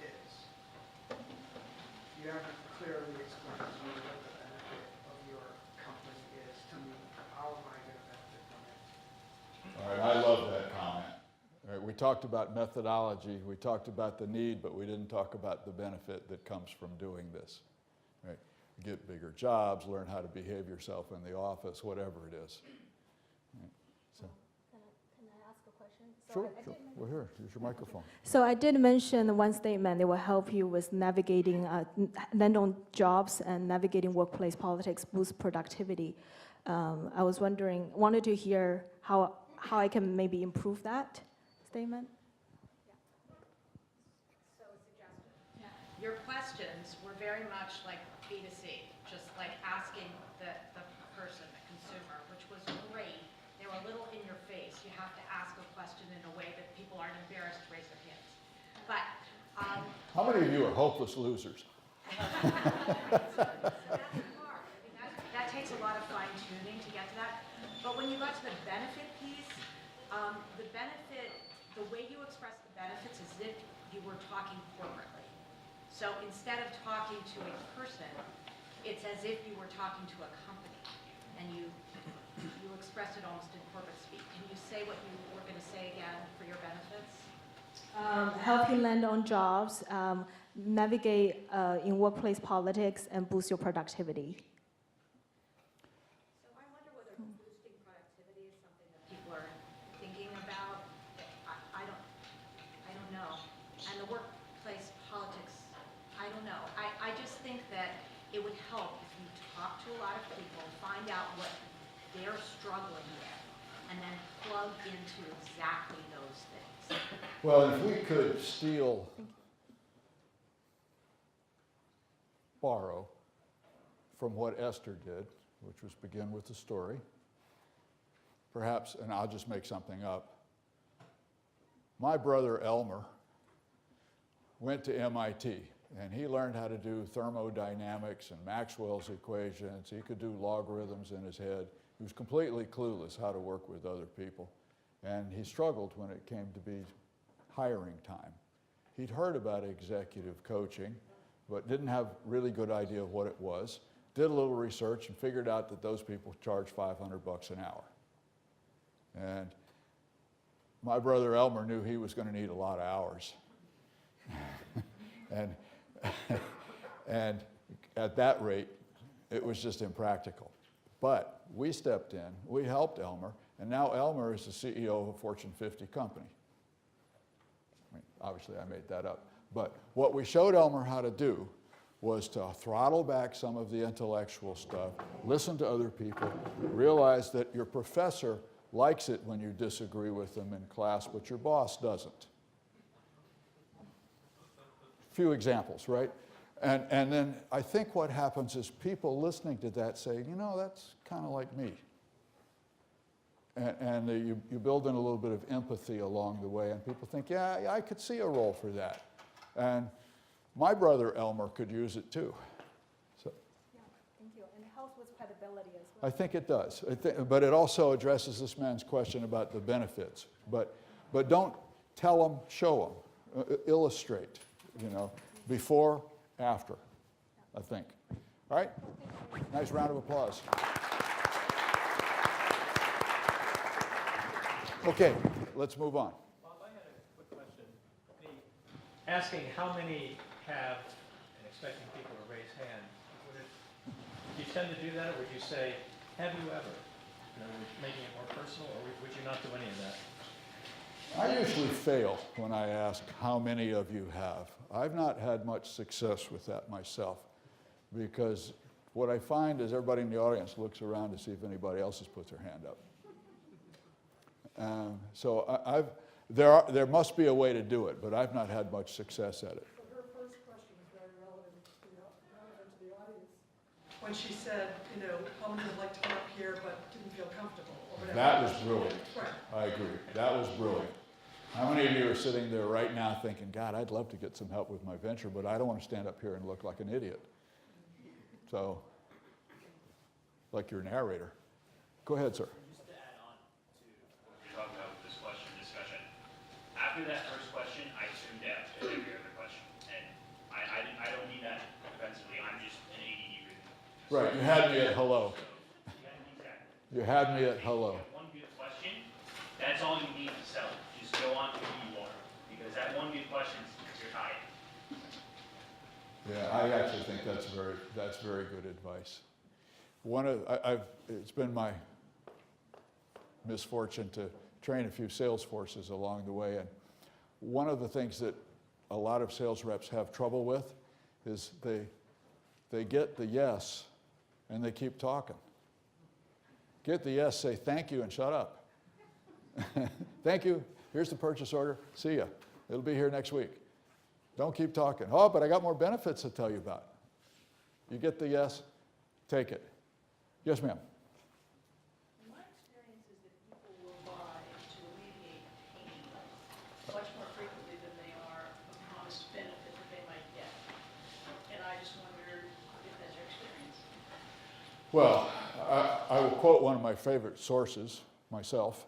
is. You haven't clearly explained to me what the benefit of your company is to me. How am I going to benefit from it? All right, I love that comment. All right, we talked about methodology, we talked about the need, but we didn't talk about the benefit that comes from doing this. Right? Get bigger jobs, learn how to behave yourself in the office, whatever it is. Right. So. Can I ask a question? Sure. Well, here, here's your microphone. So I did mention one statement, it will help you with navigating land on jobs and navigating workplace politics, boost productivity. I was wanted to hear how I can maybe improve that statement. So a suggestion. Your questions were very much like B2C, just like asking the person, the consumer, which was great. They were a little in your face. You have to ask a question in a way that people aren't embarrassed to raise their hands. But how many of you are hopeless losers? that's hard. I mean, that takes a lot of fine tuning to get to that. But when you got to the benefit piece, the way you express the benefits is if you were talking corporately. So instead of talking to a person, it's as if you were talking to a company, and you expressed it almost in corporate speak. Can you say what you were going to say again for your benefits? Help you land on jobs, navigate in workplace politics, and boost your productivity. So I wonder whether boosting productivity is something that people are thinking about. I don't know. And the workplace politics, I don't know. I just think that it would help if you talk to a lot of people, find out what they're struggling with, and then plug into exactly those things. Well, if we could borrow from what Esther did, which was begin with the story, perhaps, and I'll just make something up. My brother Elmer went to MIT, and he learned how to do thermodynamics and Maxwell's equations. He could do logarithms in his head. He was completely clueless how to work with other people, and he struggled when it came to be hiring time. He'd heard about executive coaching, but didn't have really good idea of what it was. Did a little research and figured out that those people charge $500 an hour. And my brother Elmer knew he was going to need a lot of hours. and at that rate, it was just impractical. But we stepped in, we helped Elmer, and now Elmer is the CEO of a Fortune 50 company. I mean, obviously I made that up. But what we showed Elmer how to do was to throttle back some of the intellectual stuff, listen to other people, realize that your professor likes it when you disagree with them in class, but your boss doesn't. Few examples, right? And then I think what happens is people listening to that say, you know, that's kind of like me. And you build in a little bit of empathy along the way, and people think, yeah, I could see a role for that. And my brother Elmer could use it too. So, yeah, thank you. And it helps with credibility as well. I think it does. But it also addresses this man's question about the benefits. But don't tell them, show them, illustrate, you know, before, after, I think. All right? Nice round of applause. Okay, let's move on. Bob, I had a quick question. Asking how many have and expecting people to raise hand, do you tend to do that, or would you say, have you ever? You know, making it more personal, or would you not do any of that? I usually fail when I ask how many of you have. I've not had much success with that myself, because what I find is everybody in the audience looks around to see if anybody else has put their hand up. So there must be a way to do it, but I've not had much success at it. So her first question was very relevant to the audience. When she said, you know, how many would like to come up here but didn't feel comfortable or whatever. That was brilliant. Right. I agree. That was brilliant. How many of you are sitting there right now thinking, God, I'd love to get some help with my venture, but I don't want to stand up here and look like an idiot. So, like your narrator. Go ahead, sir. Just to add on to what you're talking about with this question discussion, after that first question, I tuned out to every other question. And I don't mean that offensively. I'm just an ADD reader. Right, you had me at hello. Exactly. You had me at hello. If you have one good question, that's all you need to sell. Just go on to who you are. Because that one good question is your tie. Yeah, I actually think that's very good advice. It's been my misfortune to train a few sales forces along the way, and one of the things that a lot of sales reps have trouble with is they get the yes and they keep talking. Get the yes, say thank you and shut up. Thank you, here's the purchase order, see ya. It'll be here next week. Don't keep talking. Oh, but I got more benefits to tell you about. You get the yes, take it. Yes, ma'am. My experience is that people will buy to alleviate pain much more frequently than they are a promised benefit that they might get. And I just wondered if that's your experience. Well, I will quote one of my favorite sources myself.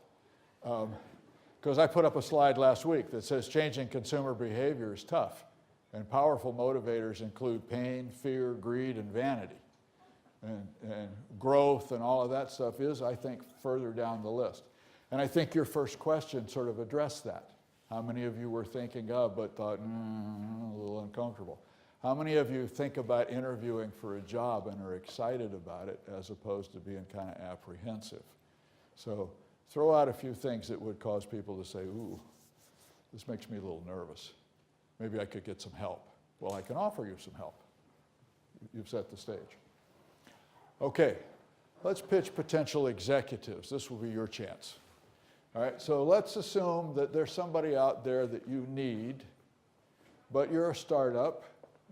Because I put up a slide last week that says changing consumer behavior is tough, and powerful motivators include pain, fear, greed, and vanity. And growth and all of that stuff is, I think, further down the list. And I think your first question sort of addressed that. How many of you were thinking of but thought, a little uncomfortable? How many of you think about interviewing for a job and are excited about it as opposed to being kind of apprehensive? So throw out a few things that would cause people to say, ooh, this makes me a little nervous. Maybe I could get some help. Well, I can offer you some help. You've set the stage. Okay, let's pitch potential executives. This will be your chance. All right, so let's assume that there's somebody out there that you need, but you're a startup,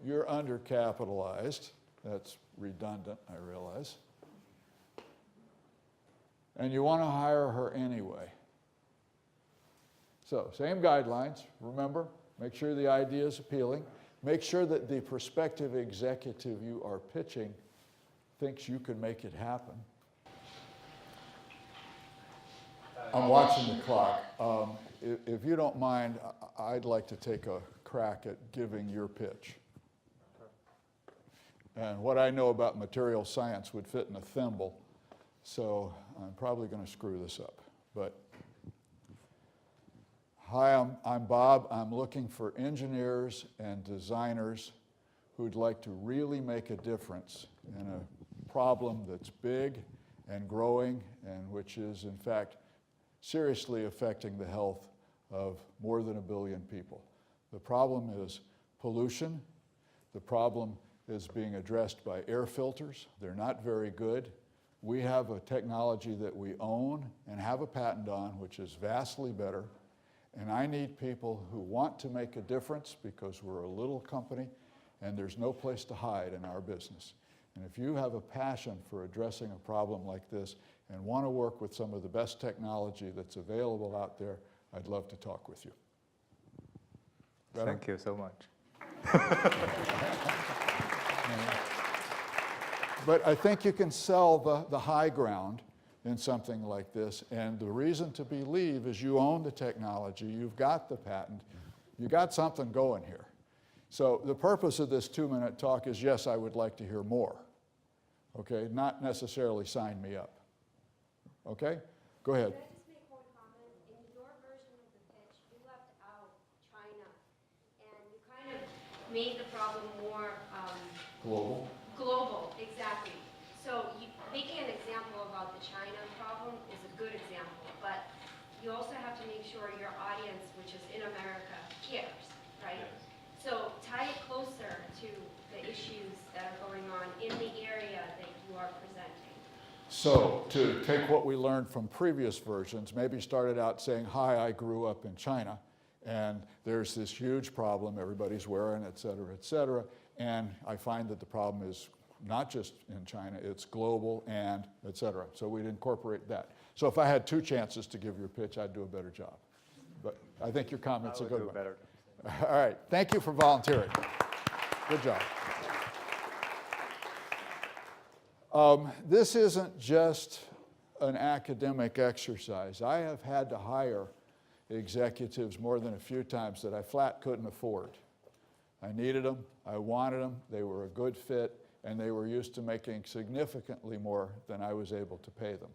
you're undercapitalized. That's redundant, I realize. And you want to hire her anyway. So, same guidelines, remember, make sure the idea is appealing. Make sure that the prospective executive you are pitching thinks you can make it happen. I'm watching the clock. If you don't mind, I'd like to take a crack at giving your pitch. And what I know about material science would fit in a thimble, so I'm probably going to screw this up. But hi, I'm Bob. I'm looking for engineers and designers who'd like to really make a difference in a problem that's big and growing and which is, in fact, seriously affecting the health of more than 1 billion people. The problem is pollution. The problem is being addressed by air filters. They're not very good. We have a technology that we own and have a patent on, which is vastly better. And I need people who want to make a difference because we're a little company and there's no place to hide in our business. And if you have a passion for addressing a problem like this and want to work with some of the best technology that's available out there, I'd love to talk with you. Better? Thank you so much. But I think you can sell the high ground in something like this. And the reason to believe is you own the technology, you've got the patent, you got something going here. So the purpose of this 2-minute talk is, yes, I would like to hear more. Okay, not necessarily sign me up. Okay, go ahead. Can I just make one comment? In your version of the pitch, you left out China, and you kind of made the problem more Global. Global, exactly. So making an example about the China problem is a good example, but you also have to make sure your audience, which is in America, cares, right? Yes. So tie it closer to the issues that are going on in the area that you are presenting. So to take what we learned from previous versions, maybe started out saying, hi, I grew up in China, and there's this huge problem everybody's wearing, et cetera, and I find that the problem is not just in China, it's global and et cetera. So we'd incorporate that. So if I had 2 chances to give your pitch, I'd do a better job. But I think your comment's a good one. Better. All right, thank you for volunteering. Good job. This isn't just an academic exercise. I have had to hire executives more than a few times that I flat couldn't afford. I needed them, I wanted them, they were a good fit, and they were used to making significantly more than I was able to pay them.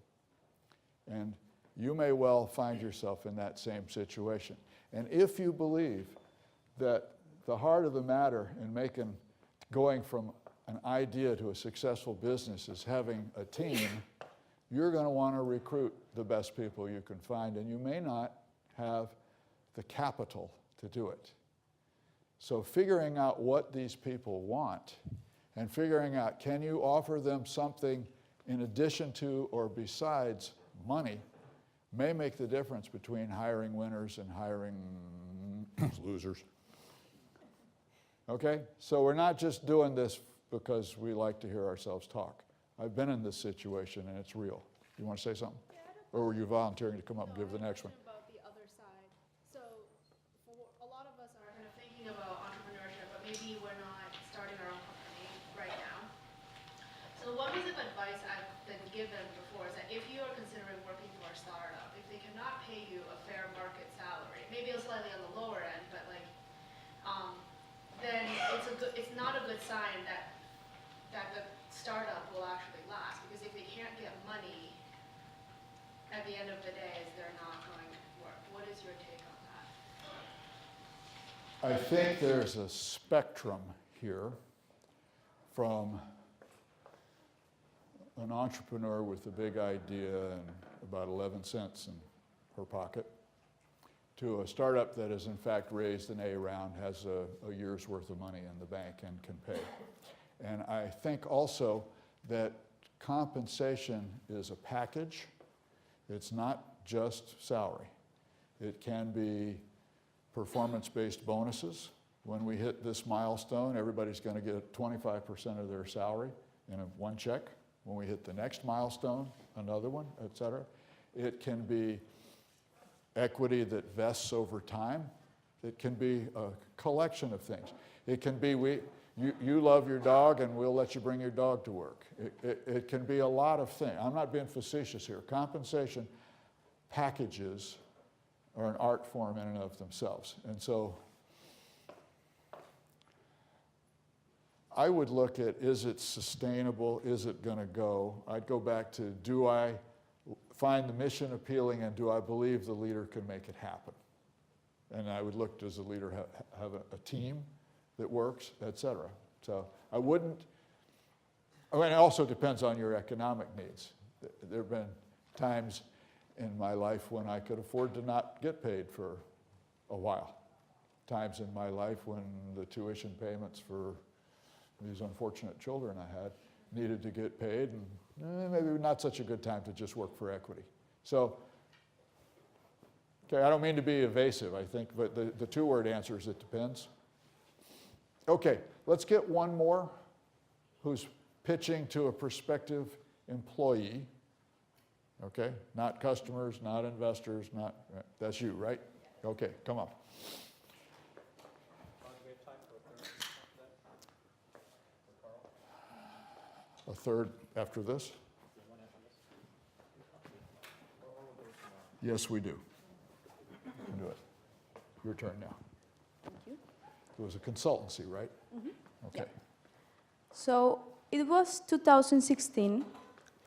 And you may well find yourself in that same situation. And if you believe that the heart of the matter in going from an idea to a successful business is having a team, you're going to want to recruit the best people you can find, and you may not have the capital to do it. So figuring out what these people want and figuring out, can you offer them something in addition to or besides money may make the difference between hiring winners and hiring losers. Okay? So we're not just doing this because we like to hear ourselves talk. I've been in this situation and it's real. You want to say something? Or were you volunteering to come up and give the next one? About the other side. So for a lot of us are kind of thinking about entrepreneurship, but maybe we're not starting our own company right now. So one piece of advice I've been given before is that if you are considering working for a startup, if they cannot pay you a fair market good sign that the startup will actually last? Because if they can't get money at the end of the day, they're not going to work. What is your take on that? I think there's a spectrum here from an entrepreneur with a big idea and about 11 cents in her pocket to a startup that has in fact raised an A round, has a year's worth of money in the bank and can pay. And I think also that compensation is a package. It's not just salary. It can be performance-based bonuses. When we hit this milestone, everybody's going to get 25% of their salary in one check. When we hit the next milestone, another one, et cetera. It can be equity that vests over time. It can be a collection of things. It can be you love your dog and we'll let you bring your dog to work. It can be a lot of things. I'm not being facetious here. Compensation packages are an art form in and of themselves. And so I would look at, is it sustainable? Is it going to go? I'd go back to, do I find the mission appealing and do I believe the leader can make it happen? And I would look, does the leader have a team that works, et cetera? So I wouldn't, I mean, it also depends on your economic needs. There have been times in my life when I could afford to not get paid for a while. Times in my life when the tuition payments for these unfortunate children I had needed to get paid, and maybe not such a good time to just work for equity. So, okay, I don't mean to be evasive, I think, but the two-word answer is it depends. Okay, let's get one more who's pitching to a prospective employee. Okay, not customers, not investors, not, that's you, right? Okay, come on. A third after this? Yes, we do. You can do it. Your turn now. Thank you. It was a consultancy, right? Mm-hmm. Okay. Yeah. So it was 2016,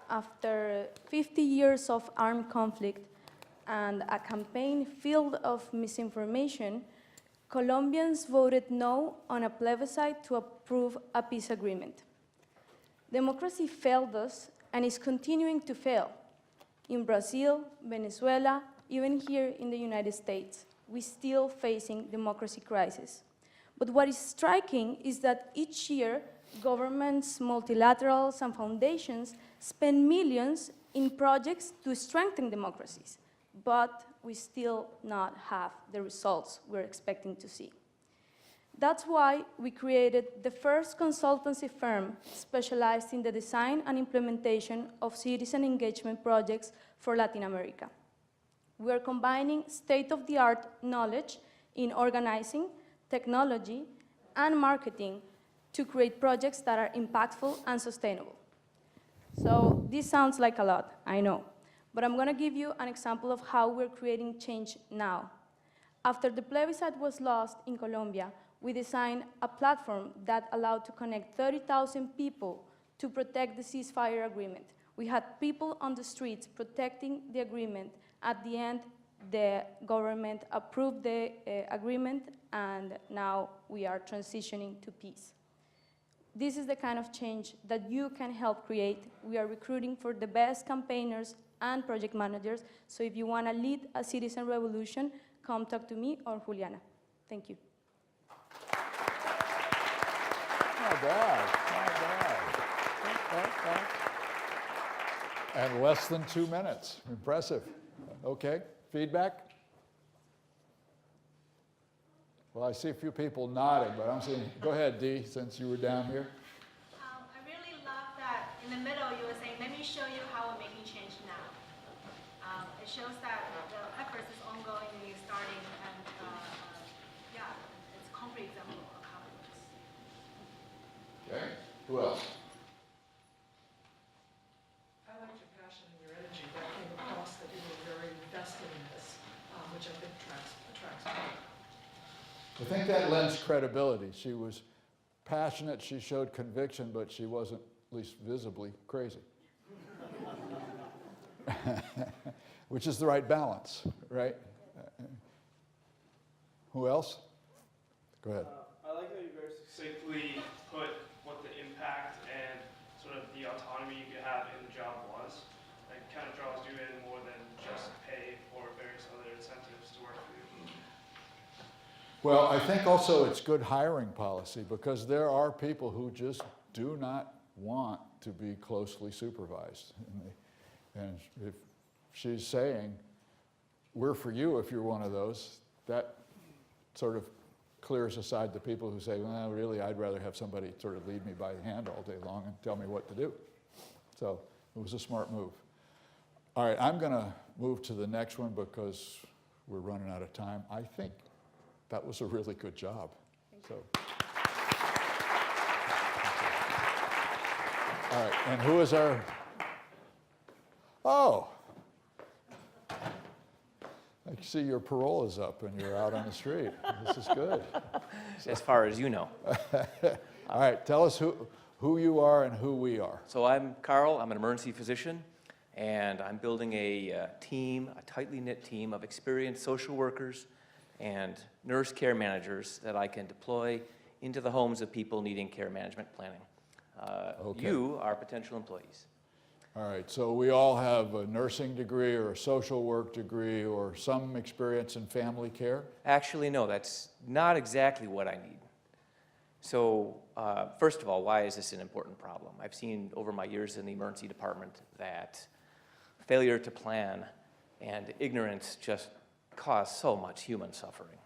after 50 years of armed conflict and a campaign filled of misinformation, Colombians voted no on a plebiscite to approve a peace agreement. Democracy failed us and is continuing to fail. In Brazil, Venezuela, even here in the United States, we're still facing democracy crisis. But what is striking is that each year, governments, multilaterals, and foundations spend millions in projects to strengthen democracies, but we still not have the results we're expecting to see. That's why we created the first consultancy firm specialized in the design and implementation of citizen engagement projects for Latin America. We're combining state-of-the-art knowledge in organizing, technology, and marketing to create projects that are impactful and sustainable. So this sounds like a lot, I know, but I'm going to give you an example of how we're creating change now. After the plebiscite was lost in Colombia, we designed a platform that allowed to connect 30,000 people to protect the ceasefire agreement. We had people on the streets protecting the agreement. At the end, the government approved the agreement, and now we are transitioning to peace. This is the kind of change that you can help create. We are recruiting for the best campaigners and project managers, so if you want to lead a citizen revolution, come talk to me or Juliana. Thank you. Not bad, not bad. And less than 2 minutes. Impressive. Okay, feedback? Well, I see a few people nodding, but I'm saying, go ahead, Dee, since you were down here. I really love that in the middle you were saying, let me show you how we're making change now. It shows that the effort is ongoing and you're starting, and yeah, it's a concrete example of how it works. Okay, who else? I liked your passion and your energy that came across, that you were very invested in this, which I think attracts people. I think that lends credibility. She was passionate, she showed conviction, but she wasn't, at least visibly, crazy. Which is the right balance, right? Who else? Go ahead. I like how you very succinctly put what the impact and sort of the autonomy you could have in the job was. Like, it kind of draws you in more than just pay or various other incentives to work for you. Well, I think also it's good hiring policy because there are people who just do not want to be closely supervised. And if she's saying, we're for you if you're one of those, that sort of clears aside the people who say, well, really, I'd rather have somebody sort of lead me by the hand all day long and tell me what to do. So it was a smart move. All right, I'm going to move to the next one because we're running out of time. I think that was a really good job. So. All right, and who is our, oh, I see your parole is up and you're out on the street. This is good. As far as you know. All right, tell us who you are and who we are. So I'm Carl, I'm an emergency physician, and I'm building a team, a tightly knit team of experienced social workers and nurse care managers that I can deploy into the homes of people needing care management planning. Okay. You are potential employees. All right, so we all have a nursing degree or a social work degree or some experience in family care? Actually, no, that's not exactly what I need. So, first of all, why is this an important problem? I've seen over my years in the emergency department that failure to plan and ignorance just cause so much human suffering.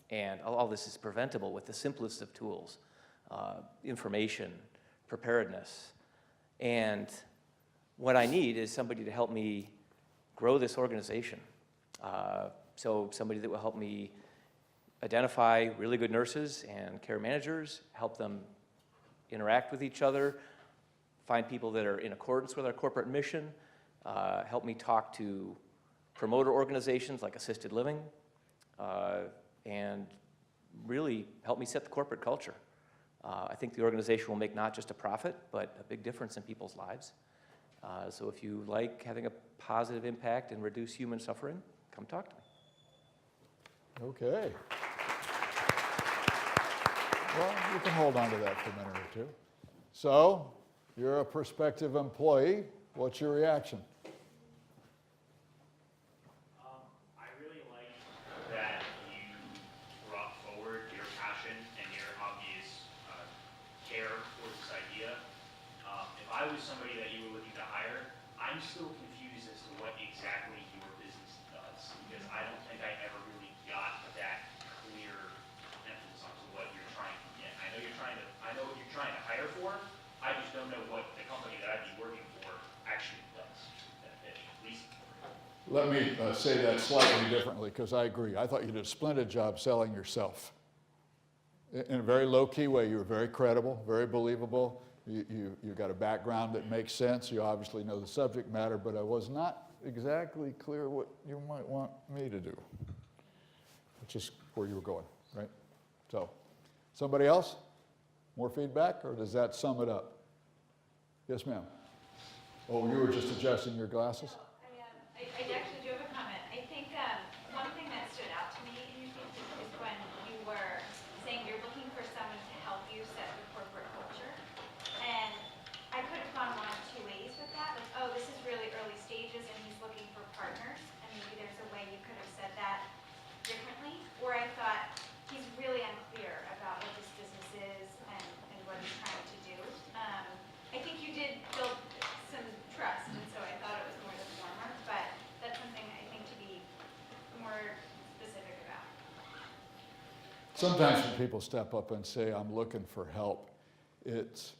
And all this is preventable with the simplest of tools, information, preparedness. And what I need is somebody to help me grow this organization. So somebody that will help me identify really good nurses and care managers, help them interact with each other, find people that are in accordance with our corporate mission, help me talk to promoter organizations like assisted living, and really help me set the corporate culture. I think the organization will make not just a profit, but a big difference in people's lives. So if you like having a positive impact and reduce human suffering, come talk to me. Okay. Well, you can hold on to that for a minute or two. So, you're a prospective employee. What's your reaction? I really like that you brought forward your passion and your obvious care for this idea. If I was somebody that you were looking to hire, I'm still confused as to what exactly your business does, because I don't think I ever really got that clear emphasis on what you're trying to get. I know what you're trying to hire for. I just don't know what the company that I'd be working for actually does. At least. Let me say that slightly differently, because I agree. I thought you did a splendid job selling yourself. In a very low-key way, you were very credible, very believable. You got a background that makes sense. You obviously know the subject matter, but I was not exactly clear what you might want me to do, which is where you were going, right? So, somebody else? More feedback, or does that sum it up? Yes, ma'am. Oh, you were just adjusting your glasses? I actually do have a comment. I think one thing that stood out to me in your speech is when you were saying you're looking for someone to help you set the corporate culture. And I could have gone one of two ways with that. Like, oh, this is really early stages and he's looking for partners. And maybe there's a way you could have said that differently. Or I thought he's really unclear about what this business is and what he's trying to do. I think you did build some trust, and so I thought it was more the former, but that's something I think to be more specific about. Sometimes when people step up and say, I'm looking for help, it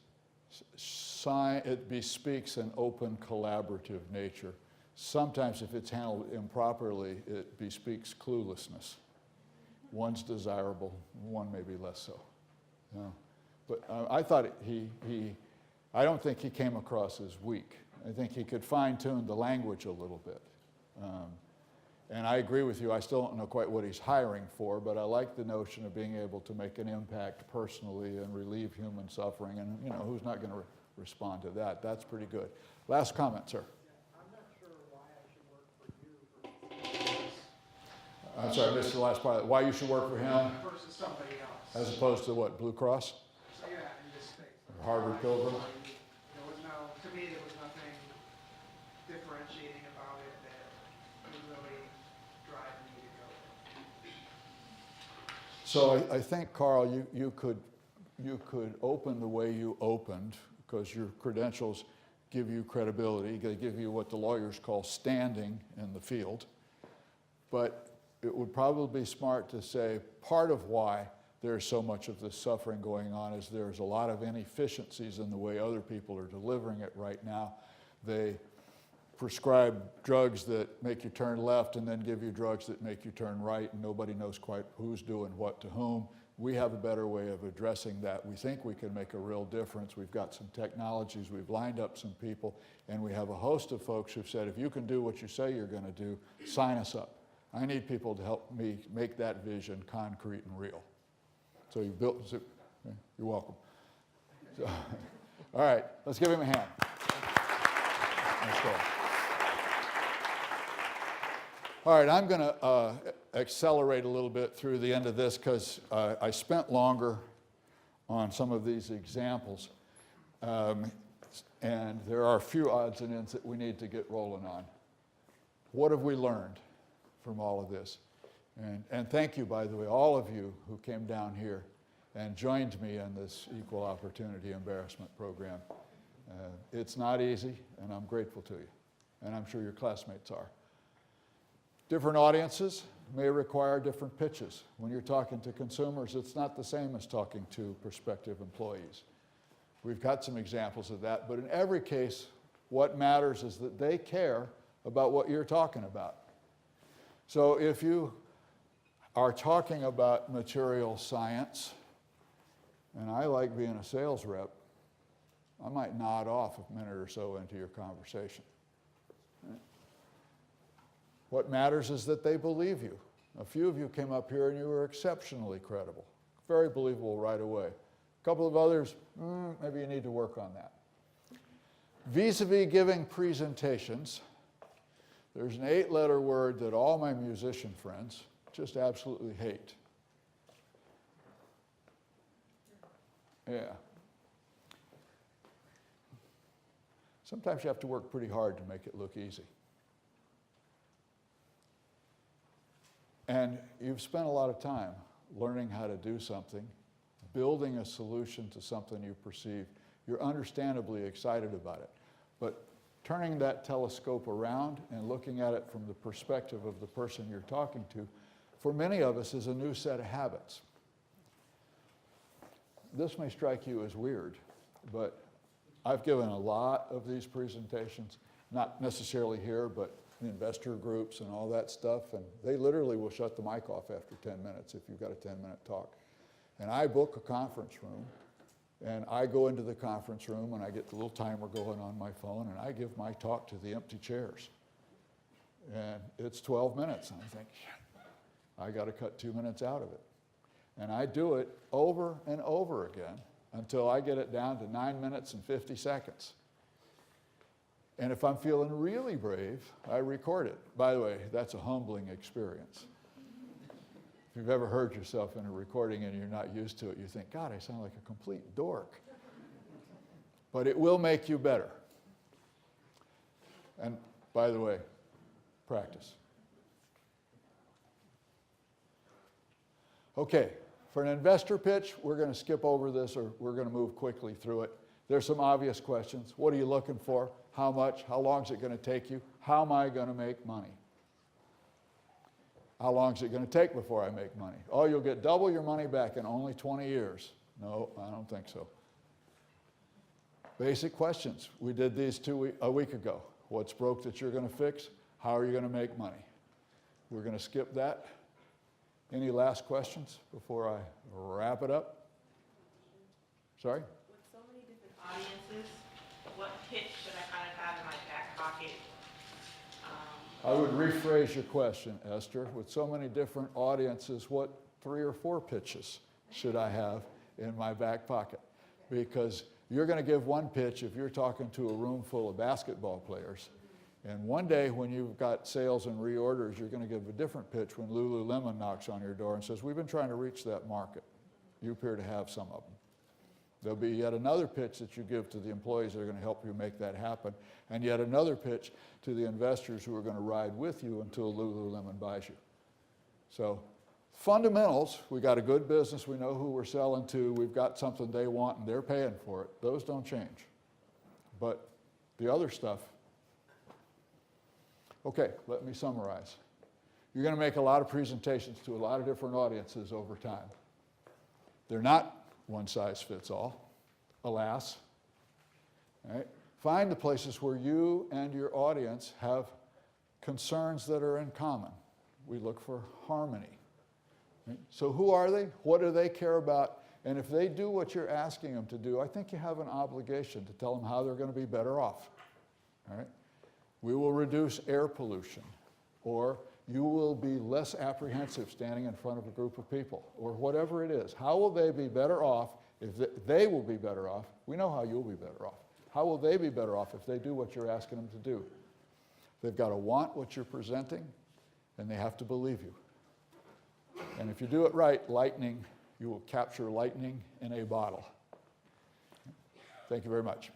bespeaks an open, collaborative nature. Sometimes if it's handled improperly, it bespeaks cluelessness. One's desirable, one maybe less so. Yeah. But I thought I don't think he came across as weak. I think he could fine-tune the language a little bit. And I agree with you, I still don't know quite what he's hiring for, but I like the notion of being able to make an impact personally and relieve human suffering, and you know, who's not going to respond to that? That's pretty good. Last comment, sir. I'm sorry, I missed the last part. Why you should work for him? Versus somebody else. As opposed to what, Blue Cross? So yeah, in this space. Or Harvard Pilgrim? There was no, to me, there was nothing differentiating about it that would really drive me to go. So I think, Carl, you could open the way you opened, because your credentials give you credibility. They give you what the lawyers call standing in the field. But it would probably be smart to say part of why there's so much of this suffering going on is there's a lot of inefficiencies in the way other people are delivering it right now. They prescribe drugs that make you turn left and then give you drugs that make you turn right, and nobody knows quite who's doing what to whom. We have a better way of addressing that. We think we can make a real difference. We've got some technologies, we've lined up some people, and we have a host of folks who've said, if you can do what you say you're going to do, sign us up. I need people to help me make that vision concrete and real. So you built, you're welcome. So, all right, let's give him a hand. Let's go. All right, I'm going to accelerate a little bit through the end of this because I spent longer on some of these examples. And there are a few odds and ends that we need to get rolling on. What have we learned from all of this? And thank you, by the way, all of you who came down here and joined me in this Equal Opportunity Embarrassment Program. It's not easy, and I'm grateful to you. And I'm sure your classmates are. Different audiences may require different pitches. When you're talking to consumers, it's not the same as talking to prospective employees. We've got some examples of that, but in every case, what matters is that they care about what you're talking about. So if you are talking about material science, and I like being a sales rep, I might nod off a minute or so into your conversation. What matters is that they believe you. A few of you came up here and you were exceptionally credible, very believable right away. A couple of others, maybe you need to work on that. Vis-a-vis giving presentations, there's an 8-letter word that all my musician friends just absolutely hate. Yeah. Sometimes you have to work pretty hard to make it look easy. And you've spent a lot of time learning how to do something, building a solution to something you perceive. You're understandably excited about it. But turning that telescope around and looking at it from the perspective of the person you're talking to, for many of us, is a new set of habits. This may strike you as weird, but I've given a lot of these presentations, not necessarily here, but investor groups and all that stuff, and they literally will shut the mic off after 10 minutes if you've got a 10-minute talk. And I book a conference room, and I go into the conference room, and I get the little timer going on my phone, and I give my talk to the empty chairs. And it's 12 minutes, and I think, I got to cut 2 minutes out of it. And I do it over and over again until I get it down to 9 minutes and 50 seconds. And if I'm feeling really brave, I record it. By the way, that's a humbling experience. If you've ever heard yourself in a recording and you're not used to it, you think, God, I sound like a complete dork. But it will make you better. And by the way, practice. Okay, for an investor pitch, we're going to skip over this, or we're going to move quickly through it. There's some obvious questions. What are you looking for? How much? How long is it going to take you? How am I going to make money? How long is it going to take before I make money? Oh, you'll get double your money back in only 20 years. No, I don't think so. Basic questions. We did these a week ago. What's broke that you're going to fix? How are you going to make money? We're going to skip that. Any last questions before I wrap it up? Sorry? With so many different audiences, what pitch should I kind of have in my back pocket? I would rephrase your question, Esther. With so many different audiences, what 3 or 4 pitches should I have in my back pocket? Because you're going to give one pitch if you're talking to a room full of basketball players. And one day when you've got sales and reorders, you're going to give a different pitch when Lululemon knocks on your door and says, we've been trying to reach that market. You appear to have some of them. There'll be yet another pitch that you give to the employees that are going to help you make that happen, and yet another pitch to the investors who are going to ride with you until Lululemon buys you. So fundamentals, we got a good business, we know who we're selling to, we've got something they want and they're paying for it. Those don't change. But the other stuff, okay, let me summarize. You're going to make a lot of presentations to a lot of different audiences over time. They're not one size fits all, alas. All right? Find the places where you and your audience have concerns that are in common. We look for harmony. Right? So who are they? What do they care about? And if they do what you're asking them to do, I think you have an obligation to tell them how they're going to be better off. All right? We will reduce air pollution, or you will be less apprehensive standing in front of a group of people, or whatever it is. How will they be better off if they will be better off? We know how you'll be better off. How will they be better off if they do what you're asking them to do? They've got to want what you're presenting, and they have to believe you. And if you do it right, you will capture lightning in a bottle. Thank you very much.